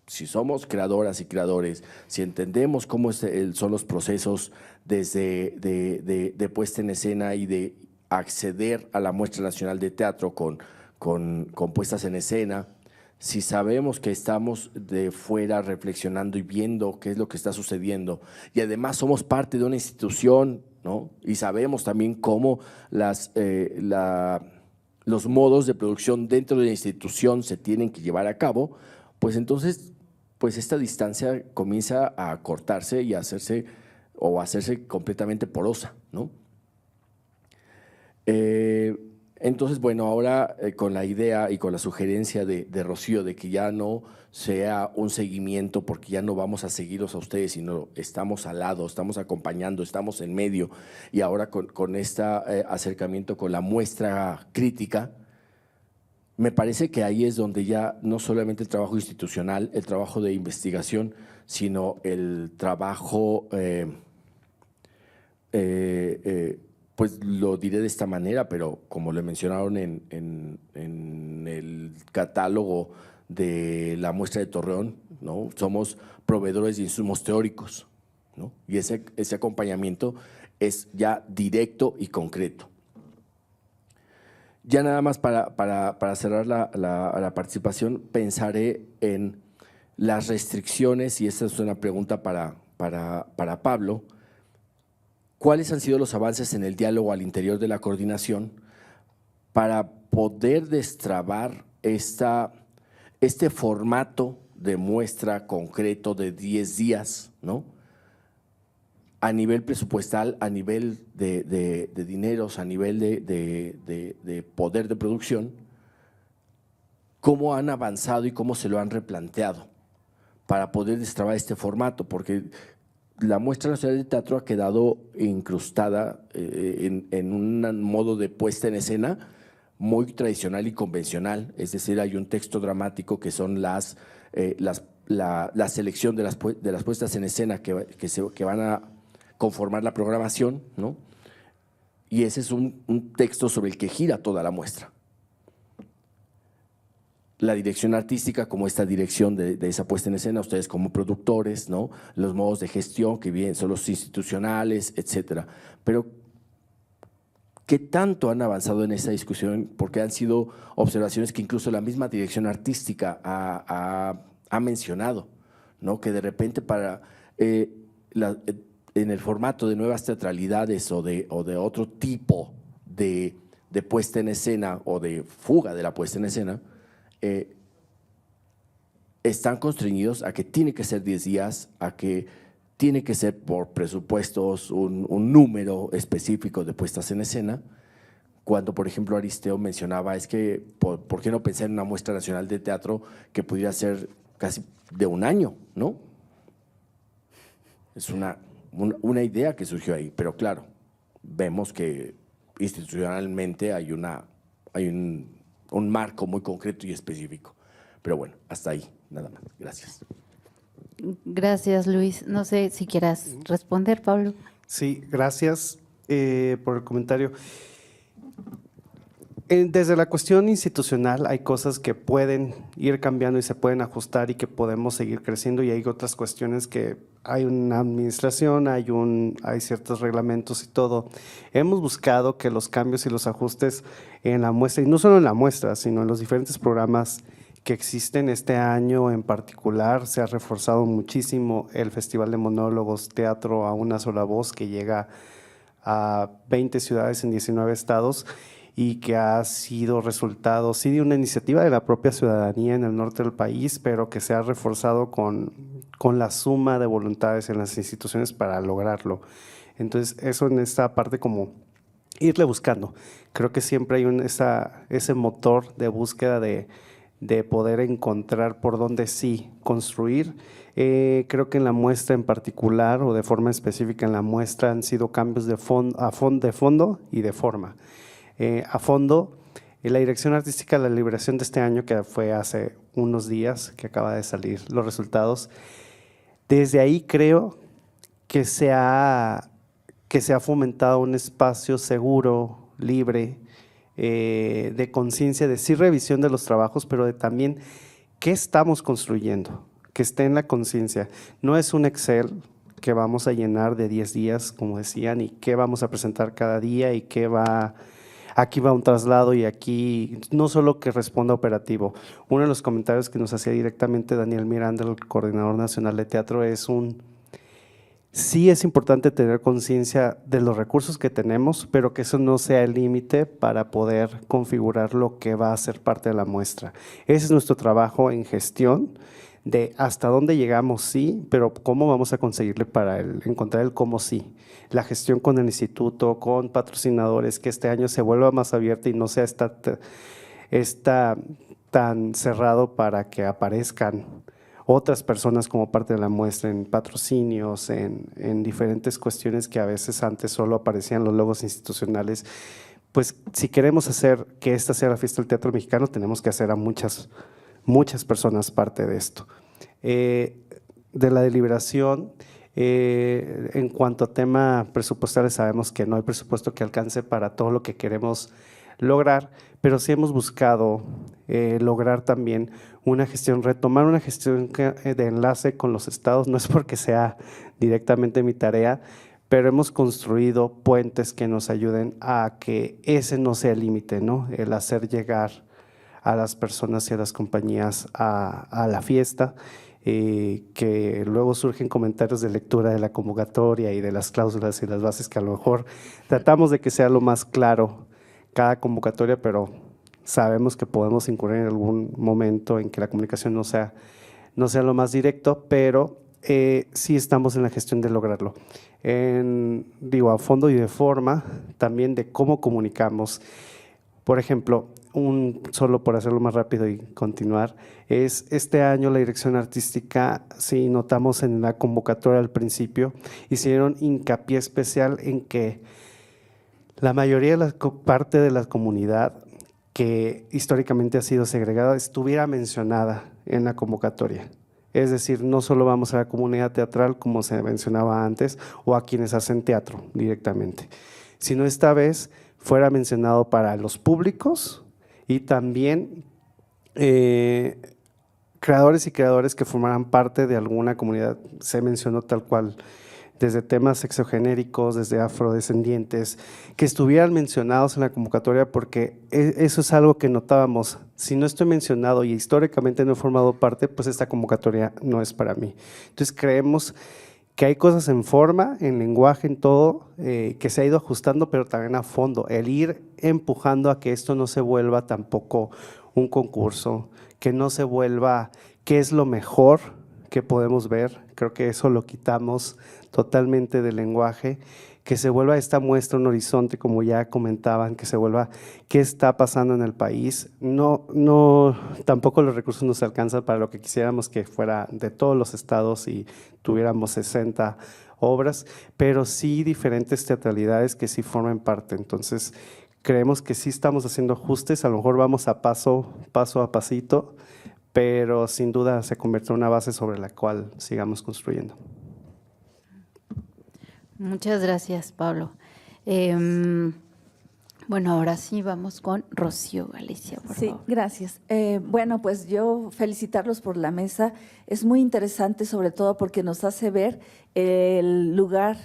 si somos creadoras y creadores, si entendemos cómo son los procesos desde de puesta en escena y de acceder a la Muestra Nacional de Teatro con puestas en escena, si sabemos que estamos de fuera reflexionando y viendo qué es lo que está sucediendo, y además somos parte de una institución, ¿no? Y sabemos también cómo los modos de producción dentro de la institución se tienen que llevar a cabo, pues entonces pues esta distancia comienza a cortarse y a hacerse completamente porosa, ¿no? Entonces, bueno, ahora con la idea y con la sugerencia de Rocío de que ya no sea un seguimiento, porque ya no vamos a seguirlos a ustedes, sino estamos al lado, estamos acompañando, estamos en medio, y ahora con este acercamiento con la muestra crítica, me parece que ahí es donde ya no solamente el trabajo institucional, el trabajo de investigación, sino el trabajo pues lo diré de esta manera, pero como le mencionaron en el catálogo de la muestra de Torreón, ¿no? Somos proveedores de insumos teóricos, ¿no? Y ese acompañamiento es ya directo y concreto. Ya nada más para cerrar la participación, pensaré en las restricciones, y esta es una pregunta para Pablo. ¿Cuáles han sido los avances en el diálogo al interior de la coordinación para poder destrabar este formato de muestra concreto de 10 días, ¿no? A nivel presupuestal, a nivel de dineros, a nivel de poder de producción? ¿Cómo han avanzado y cómo se lo han replanteado para poder destrabar este formato? Porque la Muestra Nacional de Teatro ha quedado incrustada en un modo de puesta en escena muy tradicional y convencional, es decir, hay un texto dramático que son la selección de las puestas en escena que van a conformar la programación, ¿no? Y ese es un texto sobre el que gira toda la muestra. La dirección artística, como esta dirección de esa puesta en escena, ustedes como productores, ¿no? Los modos de gestión que bien son los institucionales, etcétera. Pero ¿qué tanto han avanzado en esa discusión? Porque han sido observaciones que incluso la misma dirección artística ha mencionado, ¿no? Que de repente en el formato de nuevas teatralidades o de otro tipo de puesta en escena o de fuga de la puesta en escena, están constreñidos a que tiene que ser 10 días, a que tiene que ser por presupuestos un número específico de puestas en escena. Cuando, por ejemplo, Aristeo mencionaba, es que, ¿por qué no pensar en una muestra nacional de teatro que pudiera ser casi de un año, ¿no? Es una idea que surgió ahí, pero claro, vemos que institucionalmente hay un marco muy concreto y específico. Pero bueno, hasta ahí, nada más. Gracias. Gracias, Luis. No sé si quieras responder, Pablo. Sí, gracias por el comentario. Desde la cuestión institucional hay cosas que pueden ir cambiando y se pueden ajustar y que podemos seguir creciendo, y hay otras cuestiones que hay una administración, hay ciertos reglamentos y todo. Hemos buscado que los cambios y los ajustes en la muestra, y no solo en la muestra, sino en los diferentes programas que existen este año en particular, se ha reforzado muchísimo el Festival de Monólogos Teatro a una sola voz, que llega a 20 ciudades en 19 estados, y que ha sido resultado, sí, de una iniciativa de la propia ciudadanía en el norte del país, pero que se ha reforzado con la suma de voluntades en las instituciones para lograrlo. Entonces, eso en esta parte como irle buscando. Creo que siempre hay ese motor de búsqueda de poder encontrar por dónde sí construir. Creo que en la muestra en particular, o de forma específica en la muestra, han sido cambios de fondo y de forma. A fondo, la dirección artística de la Liberación de este año, que fue hace unos días, que acaba de salir los resultados, desde ahí creo que se ha fomentado un espacio seguro, libre, de conciencia, de sí revisión de los trabajos, pero de también qué estamos construyendo, que esté en la conciencia. No es un Excel que vamos a llenar de 10 días, como decían, y qué vamos a presentar cada día y aquí va un traslado y aquí, no solo que responda operativo. Uno de los comentarios que nos hacía directamente Daniel Miranda, el Coordinador Nacional de Teatro, sí es importante tener conciencia de los recursos que tenemos, pero que eso no sea el límite para poder configurar lo que va a ser parte de la muestra. Ese es nuestro trabajo en gestión, de hasta dónde llegamos, sí, pero cómo vamos a conseguirle para encontrar el cómo sí. La gestión con el instituto, con patrocinadores, que este año se vuelva más abierta y no sea tan cerrado para que aparezcan otras personas como parte de la muestra en patrocinios, en diferentes cuestiones que a veces antes solo aparecían los logos institucionales. Pues si queremos hacer que esta sea la fiesta del teatro mexicano, tenemos que hacer a muchas personas parte de esto. De la deliberación, en cuanto a tema presupuestal, sabemos que no hay presupuesto que alcance para todo lo que queremos lograr, pero sí hemos buscado lograr también retomar una gestión de enlace con los estados. No es porque sea directamente mi tarea, pero hemos construido puentes que nos ayuden a que ese no sea el límite, ¿no? El hacer llegar a las personas y a las compañías a la fiesta, que luego surgen comentarios de lectura de la convocatoria y de las cláusulas y las bases, que a lo mejor tratamos de que sea lo más claro cada convocatoria, pero sabemos que podemos incurrir en algún momento en que la comunicación no sea lo más directo, pero sí estamos en la gestión de lograrlo. A fondo y de forma, también de cómo comunicamos. Por ejemplo, solo por hacerlo más rápido y continuar, este año la dirección artística, sí notamos en la convocatoria al principio, hicieron hincapié especial en que la mayoría de la parte de la comunidad que históricamente ha sido segregada estuviera mencionada en la convocatoria. Es decir, no solo vamos a la comunidad teatral como se mencionaba antes, o a quienes hacen teatro directamente, sino esta vez fuera mencionado para los públicos y también creadores y creadores que formaran parte de alguna comunidad. Se mencionó tal cual, desde temas sexogenéricos, desde afrodescendientes, que estuvieran mencionados en la convocatoria, porque eso es algo que notábamos. Si no estoy mencionado y históricamente no he formado parte, pues esta convocatoria no es para mí. Entonces creemos que hay cosas en forma, en lenguaje, en todo, que se ha ido ajustando, pero también a fondo, el ir empujando a que esto no se vuelva tampoco un concurso, que no se vuelva qué es lo mejor que podemos ver. Creo que eso lo quitamos totalmente del lenguaje, que se vuelva esta muestra un horizonte, como ya comentaban, que se vuelva qué está pasando en el país. Tampoco los recursos nos alcanzan para lo que quisiéramos que fuera de todos los estados y tuviéramos 60 obras, pero sí diferentes teatralidades que sí formen parte. Entonces, creemos que sí estamos haciendo ajustes, a lo mejor vamos a paso a pasito, pero sin duda se convierte en una base sobre la cual sigamos construyendo. Muchas gracias, Pablo. Bueno, ahora sí vamos con Rocío Galicia, por favor. Gracias. Bueno, pues yo felicitarlos por la mesa. Es muy interesante, sobre todo porque nos hace ver el lugar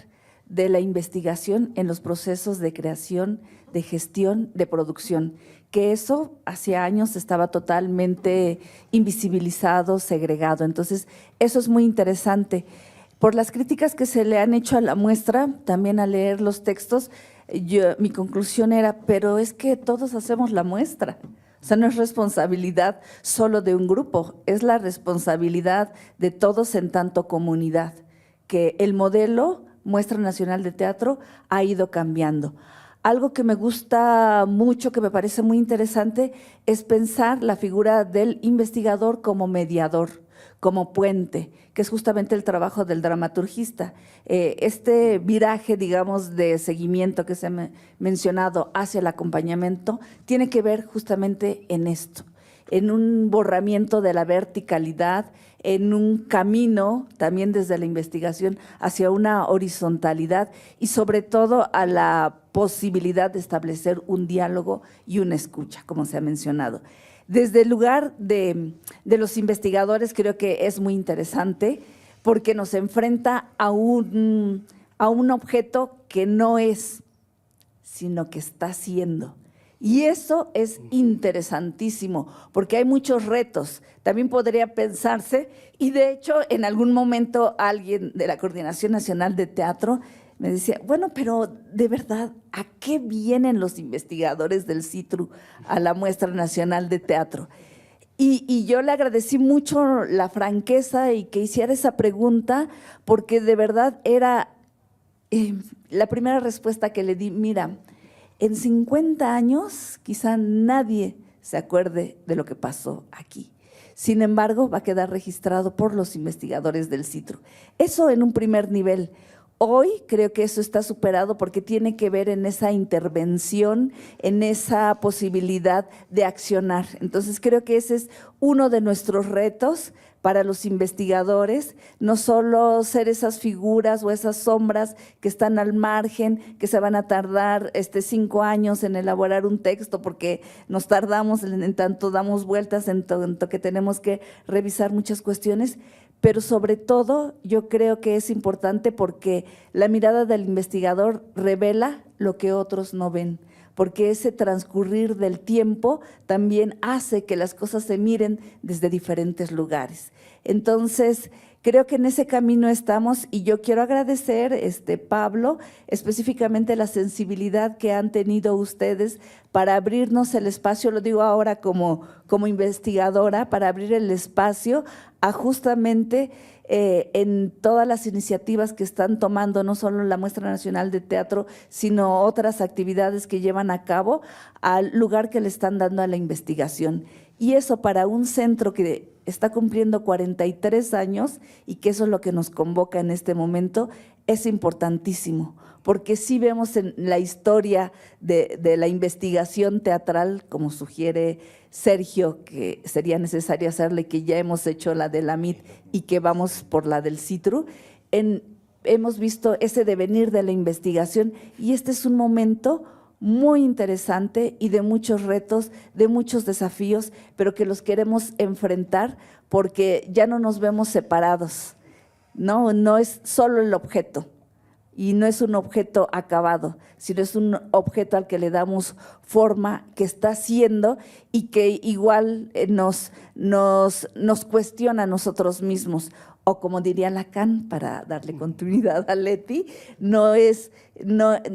de la investigación en los procesos de creación, de gestión, de producción, que eso hacía años estaba totalmente invisibilizado, segregado. Entonces, eso es muy interesante. Por las críticas que se le han hecho a la muestra, también al leer los textos, mi conclusión era, pero es que todos hacemos la muestra. O sea, no es responsabilidad solo de un grupo, es la responsabilidad de todos en tanto comunidad, que el modelo Muestra Nacional de Teatro ha ido cambiando. Algo que me gusta mucho, que me parece muy interesante, es pensar la figura del investigador como mediador, como puente, que es justamente el trabajo del dramaturgista. Este viraje, digamos, de seguimiento que se ha mencionado hacia el acompañamiento, tiene que ver justamente en esto, en un borramiento de la verticalidad, en un camino también desde la investigación hacia una horizontalidad y sobre todo a la posibilidad de establecer un diálogo y una escucha, como se ha mencionado. Desde el lugar de los investigadores creo que es muy interesante porque nos enfrenta a un objeto que no es, sino que está siendo. Y eso es interesantísimo, porque hay muchos retos. También podría pensarse, y de hecho en algún momento alguien de la Coordinación Nacional de Teatro me decía, bueno, pero de verdad, ¿a qué vienen los investigadores del CITRU a la Muestra Nacional de Teatro? Y yo le agradecí mucho la franqueza y que hiciera esa pregunta, porque de verdad era la primera respuesta que le di, mira, en 50 años quizá nadie se acuerde de lo que pasó aquí. Sin embargo, va a quedar registrado por los investigadores del CITRU. Eso en un primer nivel. Hoy creo que eso está superado porque tiene que ver en esa intervención, en esa posibilidad de accionar. Entonces creo que ese es uno de nuestros retos para los investigadores, no solo ser esas figuras o esas sombras que están al margen, que se van a tardar 5 años en elaborar un texto porque nos tardamos en tanto damos vueltas, en tanto que tenemos que revisar muchas cuestiones, pero sobre todo yo creo que es importante porque la mirada del investigador revela lo que otros no ven, porque ese transcurrir del tiempo también hace que las cosas se miren desde diferentes lugares. Entonces, creo que en ese camino estamos y yo quiero agradecer, Pablo, específicamente la sensibilidad que han tenido ustedes para abrirnos el espacio, lo digo ahora como investigadora, para abrir el espacio a justamente en todas las iniciativas que están tomando, no solo la Muestra Nacional de Teatro, sino otras actividades que llevan a cabo al lugar que le están dando a la investigación. Y eso para un centro que está cumpliendo 43 años y que eso es lo que nos convoca en este momento, es importantísimo, porque sí vemos en la historia de la investigación teatral, como sugiere Sergio, que sería necesario hacerle, que ya hemos hecho la de la MIT y que vamos por la del CITRU, hemos visto ese devenir de la investigación y este es un momento muy interesante y de muchos retos, de muchos desafíos, pero que los queremos enfrentar porque ya no nos vemos separados, no es solo el objeto y no es un objeto acabado, sino es un objeto al que le damos forma, que está siendo y que igual nos cuestiona a nosotros mismos. O como diría Lacan, para darle continuidad a Leti,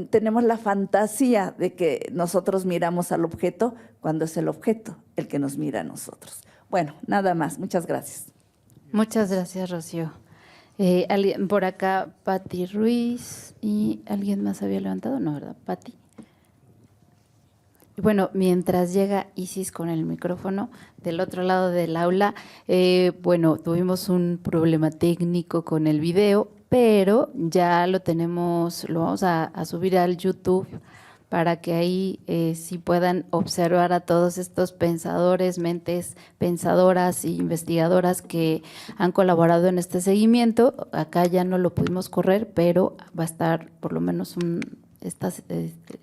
tenemos la fantasía de que nosotros miramos al objeto cuando es el objeto el que nos mira a nosotros. Bueno, nada más. Muchas gracias. Muchas gracias, Rocío. Por acá, Pati Ruiz, ¿y alguien más había levantado? No, ¿verdad? Pati. Bueno, mientras llega Isis con el micrófono del otro lado del aula, bueno, tuvimos un problema técnico con el video, pero ya lo tenemos, lo vamos a subir al YouTube para que ahí sí puedan observar a todos estos pensadores, mentes pensadoras e investigadoras que han colaborado en este seguimiento. Acá ya no lo pudimos correr, pero va a estar por lo menos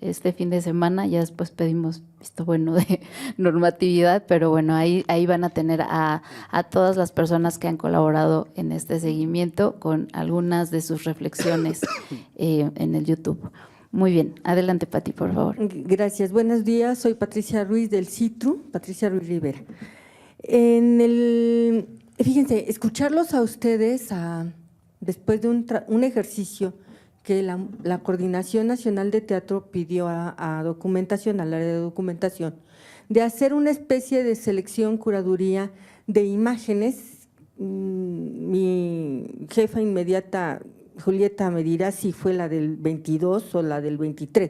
este fin de semana. Ya después pedimos visto bueno de normatividad, pero bueno, ahí van a tener a todas las personas que han colaborado en este seguimiento con algunas de sus reflexiones en el YouTube. Muy bien, adelante Pati, por favor. Gracias, buenos días, soy Patricia Ruiz del CITRU, Patricia Ruiz Rivera. Fíjense, escucharlos a ustedes después de un ejercicio que la Coordinación Nacional de Teatro pidió a documentación, al área de documentación, de hacer una especie de selección, curaduría de imágenes. Mi jefa inmediata, Julieta, me dirá si fue la del 22 o la del 23,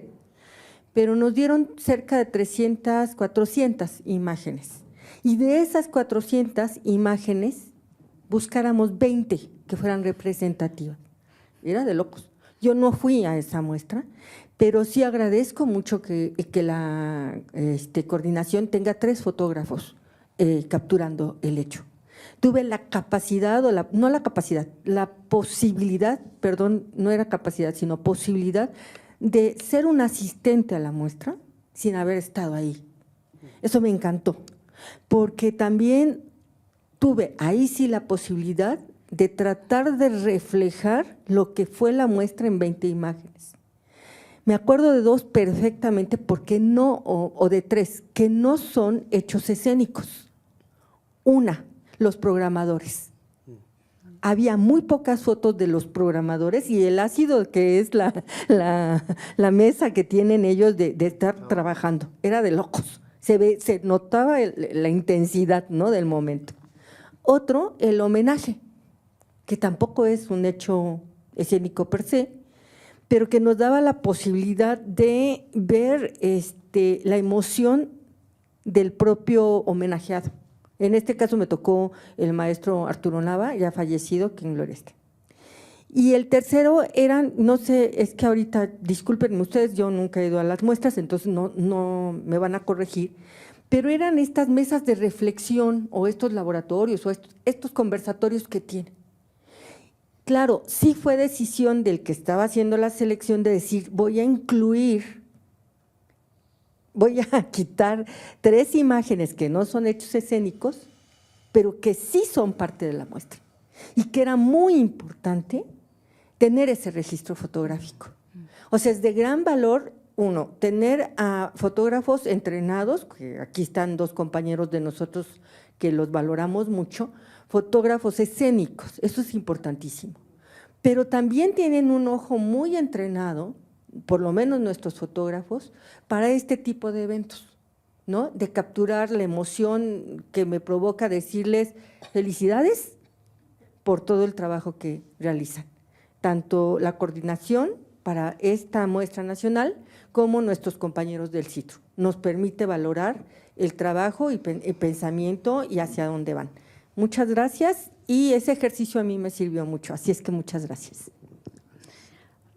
pero nos dieron cerca de 300, 400 imágenes. Y de esas 400 imágenes, buscáramos 20 que fueran representativas. Era de locos. Yo no fui a esa muestra, pero sí agradezco mucho que la coordinación tenga 3 fotógrafos capturando el hecho. Tuve la capacidad, la posibilidad, perdón, no era capacidad, sino posibilidad de ser un asistente a la muestra sin haber estado ahí. Eso me encantó, porque también tuve ahí sí la posibilidad de tratar de reflejar lo que fue la muestra en 20 imágenes. Me acuerdo de 2 perfectamente, porque no, o de 3, que no son hechos escénicos. Una, los programadores. Había muy pocas fotos de los programadores y el ácido, que es la mesa que tienen ellos de estar trabajando, era de locos. Se notaba la intensidad, ¿no?, del momento. Otro, el homenaje, que tampoco es un hecho escénico per se, pero que nos daba la posibilidad de ver la emoción del propio homenajeado. En este caso me tocó el maestro Arturo Nava, ya fallecido, que en gloria esté. Y el tercero eran, no sé, es que ahorita, discúlpenme ustedes, yo nunca he ido a las muestras, entonces no me van a corregir, pero eran estas mesas de reflexión o estos laboratorios o estos conversatorios que tienen. Claro, sí fue decisión del que estaba haciendo la selección de decir, voy a quitar 3 imágenes que no son hechos escénicos, pero que sí son parte de la muestra, y que era muy importante tener ese registro fotográfico. O sea, es de gran valor, uno, tener a fotógrafos entrenados, que aquí están 2 compañeros de nosotros que los valoramos mucho, fotógrafos escénicos, eso es importantísimo, pero también tienen un ojo muy entrenado, por lo menos nuestros fotógrafos, para este tipo de eventos, ¿no? De capturar la emoción que me provoca decirles felicidades por todo el trabajo que realizan, tanto la coordinación para esta muestra nacional como nuestros compañeros del CITRU. Nos permite valorar el trabajo y el pensamiento y hacia dónde van. Muchas gracias, y ese ejercicio a mí me sirvió mucho, así es que muchas gracias.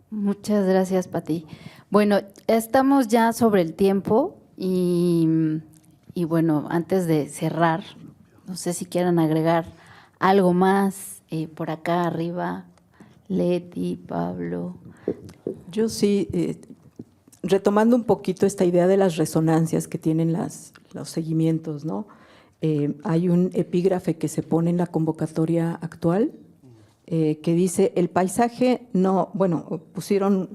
Muchas gracias, Pati. Bueno, estamos ya sobre el tiempo y bueno, antes de cerrar, no sé si quieran agregar algo más por acá arriba, Leti, Pablo. Yo sí, retomando un poquito esta idea de las resonancias que tienen los seguimientos, ¿no? Hay un epígrafe que se pone en la convocatoria actual, que dice, el paisaje no, bueno, pusieron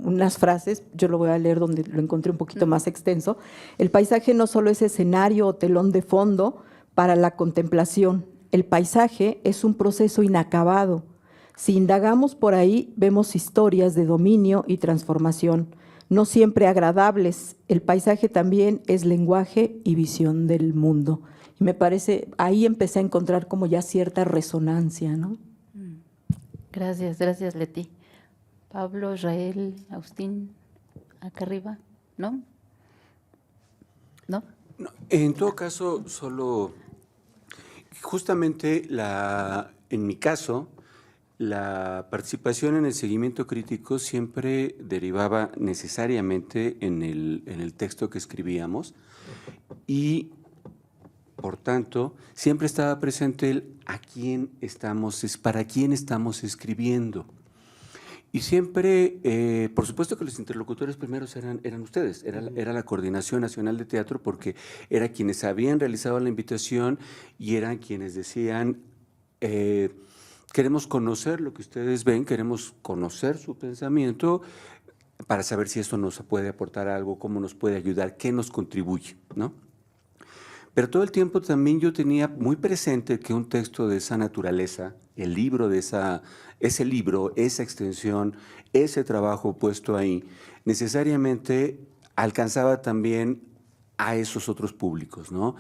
unas frases, yo lo voy a leer donde lo encontré un poquito más extenso. El paisaje no solo es escenario o telón de fondo para la contemplación, el paisaje es un proceso inacabado. Si indagamos por ahí, vemos historias de dominio y transformación, no siempre agradables. El paisaje también es lenguaje y visión del mundo. Y me parece, ahí empecé a encontrar como ya cierta resonancia, ¿no? Gracias, gracias, Leti. Pablo, Israel, Agustín, acá arriba, ¿no? ¿No? No, en todo caso, solo justamente en mi caso, la participación en el seguimiento crítico siempre derivaba necesariamente en el texto que escribíamos y, por tanto, siempre estaba presente el para quién estamos escribiendo. Y siempre, por supuesto que los interlocutores primeros eran ustedes, era la Coordinación Nacional de Teatro, porque era quienes habían realizado la invitación y eran quienes decían, queremos conocer lo que ustedes ven, queremos conocer su pensamiento para saber si esto nos puede aportar algo, cómo nos puede ayudar, qué nos contribuye, ¿no? Pero todo el tiempo también yo tenía muy presente que un texto de esa naturaleza, el libro de ese libro, esa extensión, ese trabajo puesto ahí, necesariamente alcanzaba también a esos otros públicos, ¿no?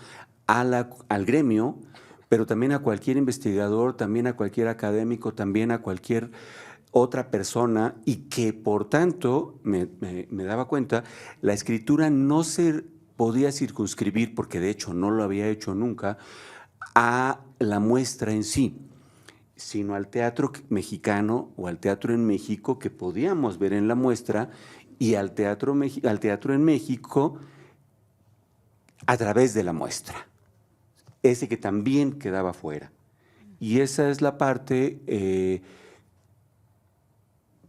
Al gremio, pero también a cualquier investigador, también a cualquier académico, también a cualquier otra persona, y que por tanto, me daba cuenta, la escritura no se podía circunscribir, porque de hecho no lo había hecho nunca, a la muestra en sí, sino al teatro mexicano o al teatro en México que podíamos ver en la muestra, y al teatro en México a través de la muestra, ese que también quedaba fuera. Y esa es la parte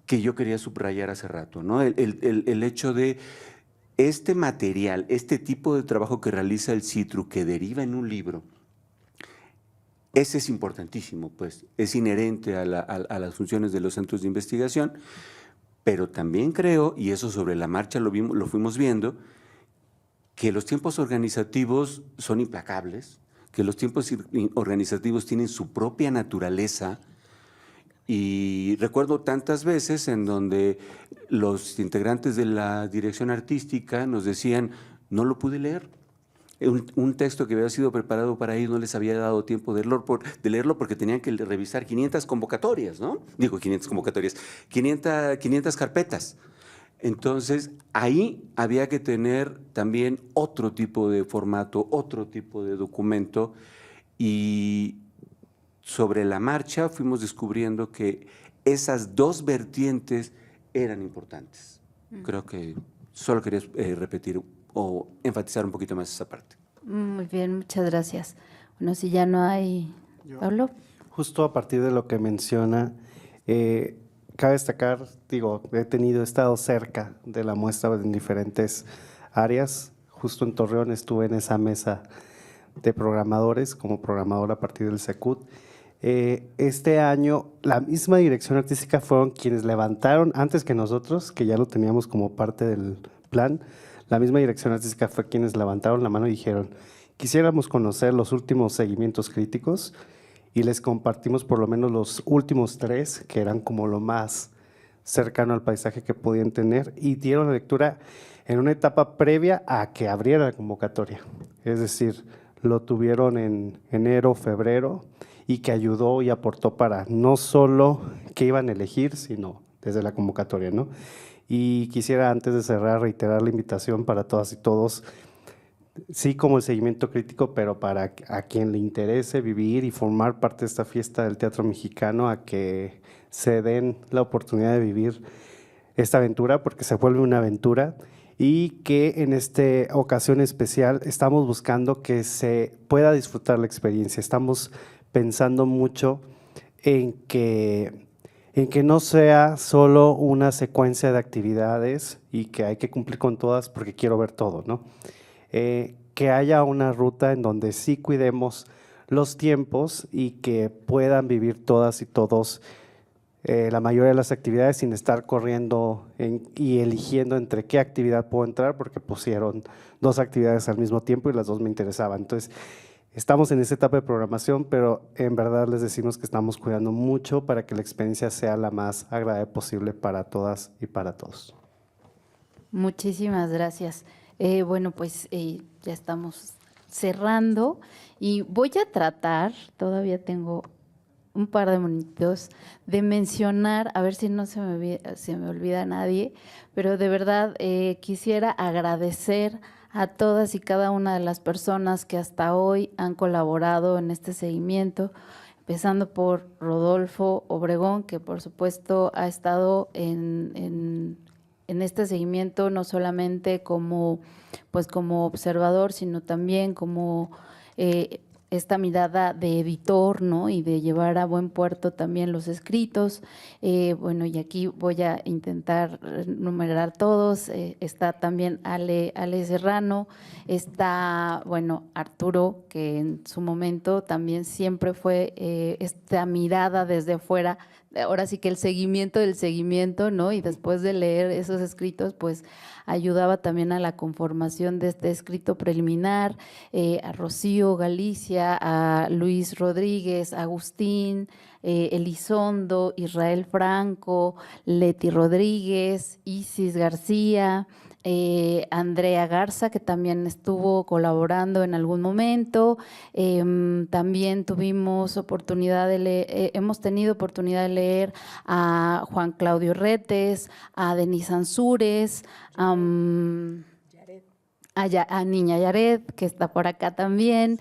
que yo quería subrayar hace rato, ¿no? El hecho de este material, este tipo de trabajo que realiza el CITRU, que deriva en un libro, ese es importantísimo, pues, es inherente a las funciones de los centros de investigación, pero también creo, y eso sobre la marcha lo fuimos viendo, que los tiempos organizativos son implacables, que los tiempos organizativos tienen su propia naturaleza. Y recuerdo tantas veces en donde los integrantes de la dirección artística nos decían, no lo pude leer. Un texto que había sido preparado para ellos no les había dado tiempo de leerlo porque tenían que revisar 500 convocatorias, ¿no? Digo 500 convocatorias, 500 carpetas. Entonces, ahí había que tener también otro tipo de formato, otro tipo de documento, y sobre la marcha fuimos descubriendo que esas dos vertientes eran importantes. Creo que solo quería repetir o enfatizar un poquito más esa parte. Muy bien, muchas gracias. Bueno, si ya no hay… Pablo. Justo a partir de lo que menciona, cabe destacar, digo, he estado cerca de la muestra en diferentes áreas. Justo en Torreón estuve en esa mesa de programadores, como programador a partir del Secut. Este año, la misma dirección artística fueron quienes levantaron, antes que nosotros, que ya lo teníamos como parte del plan, la misma dirección artística fue quienes levantaron la mano y dijeron, quisiéramos conocer los últimos seguimientos críticos, y les compartimos por lo menos los últimos 3, que eran como lo más cercano al paisaje que podían tener, y dieron la lectura en una etapa previa a que abriera la convocatoria. Es decir, lo tuvieron en enero, febrero, y que ayudó y aportó para no solo qué iban a elegir, sino desde la convocatoria, ¿no? Y quisiera, antes de cerrar, reiterar la invitación para todas y todos, sí como el seguimiento crítico, pero para a quien le interese vivir y formar parte de esta fiesta del teatro mexicano, a que se den la oportunidad de vivir esta aventura, porque se vuelve una aventura, y que en esta ocasión especial estamos buscando que se pueda disfrutar la experiencia. Estamos pensando mucho en que no sea solo una secuencia de actividades y que hay que cumplir con todas porque quiero ver todo, ¿no? Que haya una ruta en donde sí cuidemos los tiempos y que puedan vivir todas y todos la mayoría de las actividades sin estar corriendo y eligiendo entre qué actividad puedo entrar, porque pusieron 2 actividades al mismo tiempo y las 2 me interesaban. Entonces, estamos en esa etapa de programación, pero en verdad les decimos que estamos cuidando mucho para que la experiencia sea la más agradable posible para todas y para todos. Muchísimas gracias. Bueno, pues ya estamos cerrando y voy a tratar, todavía tengo un par de minutos, de mencionar, a ver si no se me olvida nadie, pero de verdad quisiera agradecer a todas y cada una de las personas que hasta hoy han colaborado en este seguimiento, empezando por Rodolfo Obregón, que por supuesto ha estado en este seguimiento no solamente como observador, sino también como esta mirada de editor, ¿no? Y de llevar a buen puerto también los escritos. Bueno, y aquí voy a intentar enumerar todos. Está también Ale Serrano, está, bueno, Arturo, que en su momento también siempre fue esta mirada desde fuera. Ahora sí que el seguimiento del seguimiento, ¿no? Y después de leer esos escritos, pues ayudaba también a la conformación de este escrito preliminar, a Rocío Galicia, a Luis Rodríguez, Agustín, Elizondo, Israel Franco, Leti Rodríguez, Isis García, Andrea Garza, que también estuvo colaborando en algún momento. También tuvimos oportunidad de leer, hemos tenido oportunidad de leer a Juan Claudio Retes, a Denise Ansúrez, a Niña Yared, que está por acá también,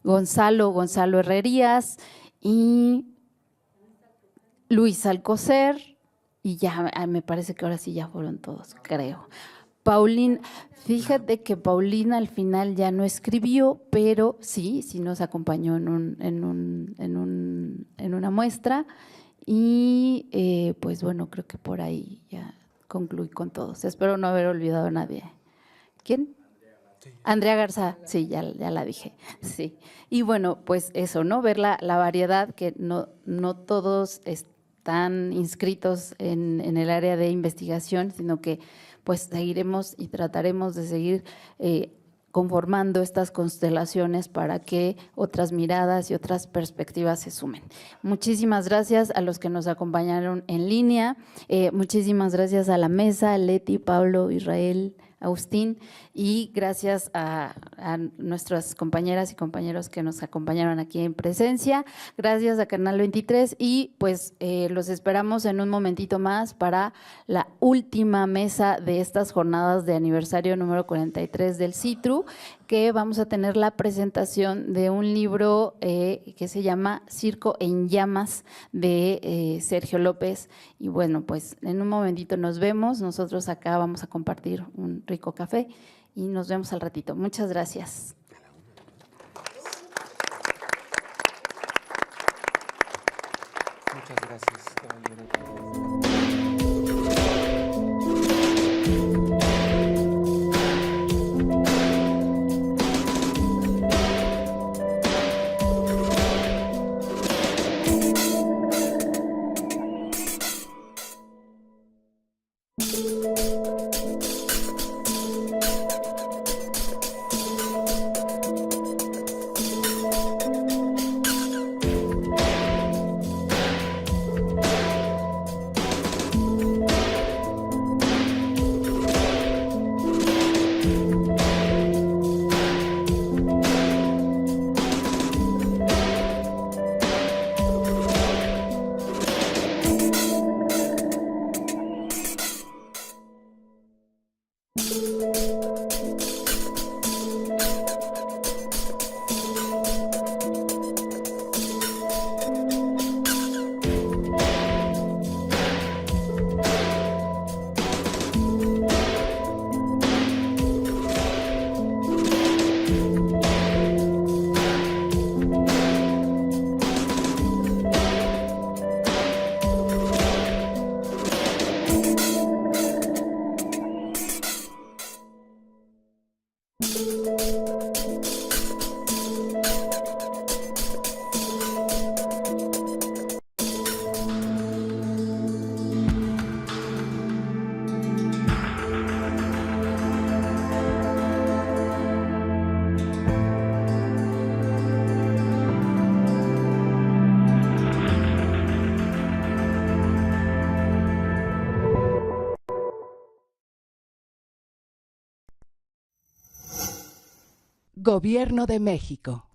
Gonzalo Herrerías y Luis Alcocer. Y ya me parece que ahora sí ya fueron todos, creo. Paulina, fíjate que Paulina al final ya no escribió, pero sí nos acompañó en una muestra. Y pues bueno, creo que por ahí ya concluí con todos. Espero no haber olvidado a nadie. ¿Quién? Andrea Garza, sí, ya la dije, sí. Y bueno, pues eso, ¿no? Ver la variedad, que no todos están inscritos en el área de investigación, sino que pues seguiremos y trataremos de seguir conformando estas constelaciones para que otras miradas y otras perspectivas se sumen. Muchísimas gracias a los que nos acompañaron en línea, muchísimas gracias a la mesa, Leti, Pablo, Israel, Agustín, y gracias a nuestras compañeras y compañeros que nos acompañaron aquí en presencia. Gracias a Canal 23 y pues los esperamos en un momentito más para la última mesa de estas jornadas de aniversario número 43 del CITRU, que vamos a tener la presentación de un libro que se llama Circo en Llamas de Sergio López. Y bueno, pues en un momentito nos vemos. Nosotros acá vamos a compartir un rico café y nos vemos al ratito. Muchas gracias. Muchas gracias, caballero. Gobierno de México.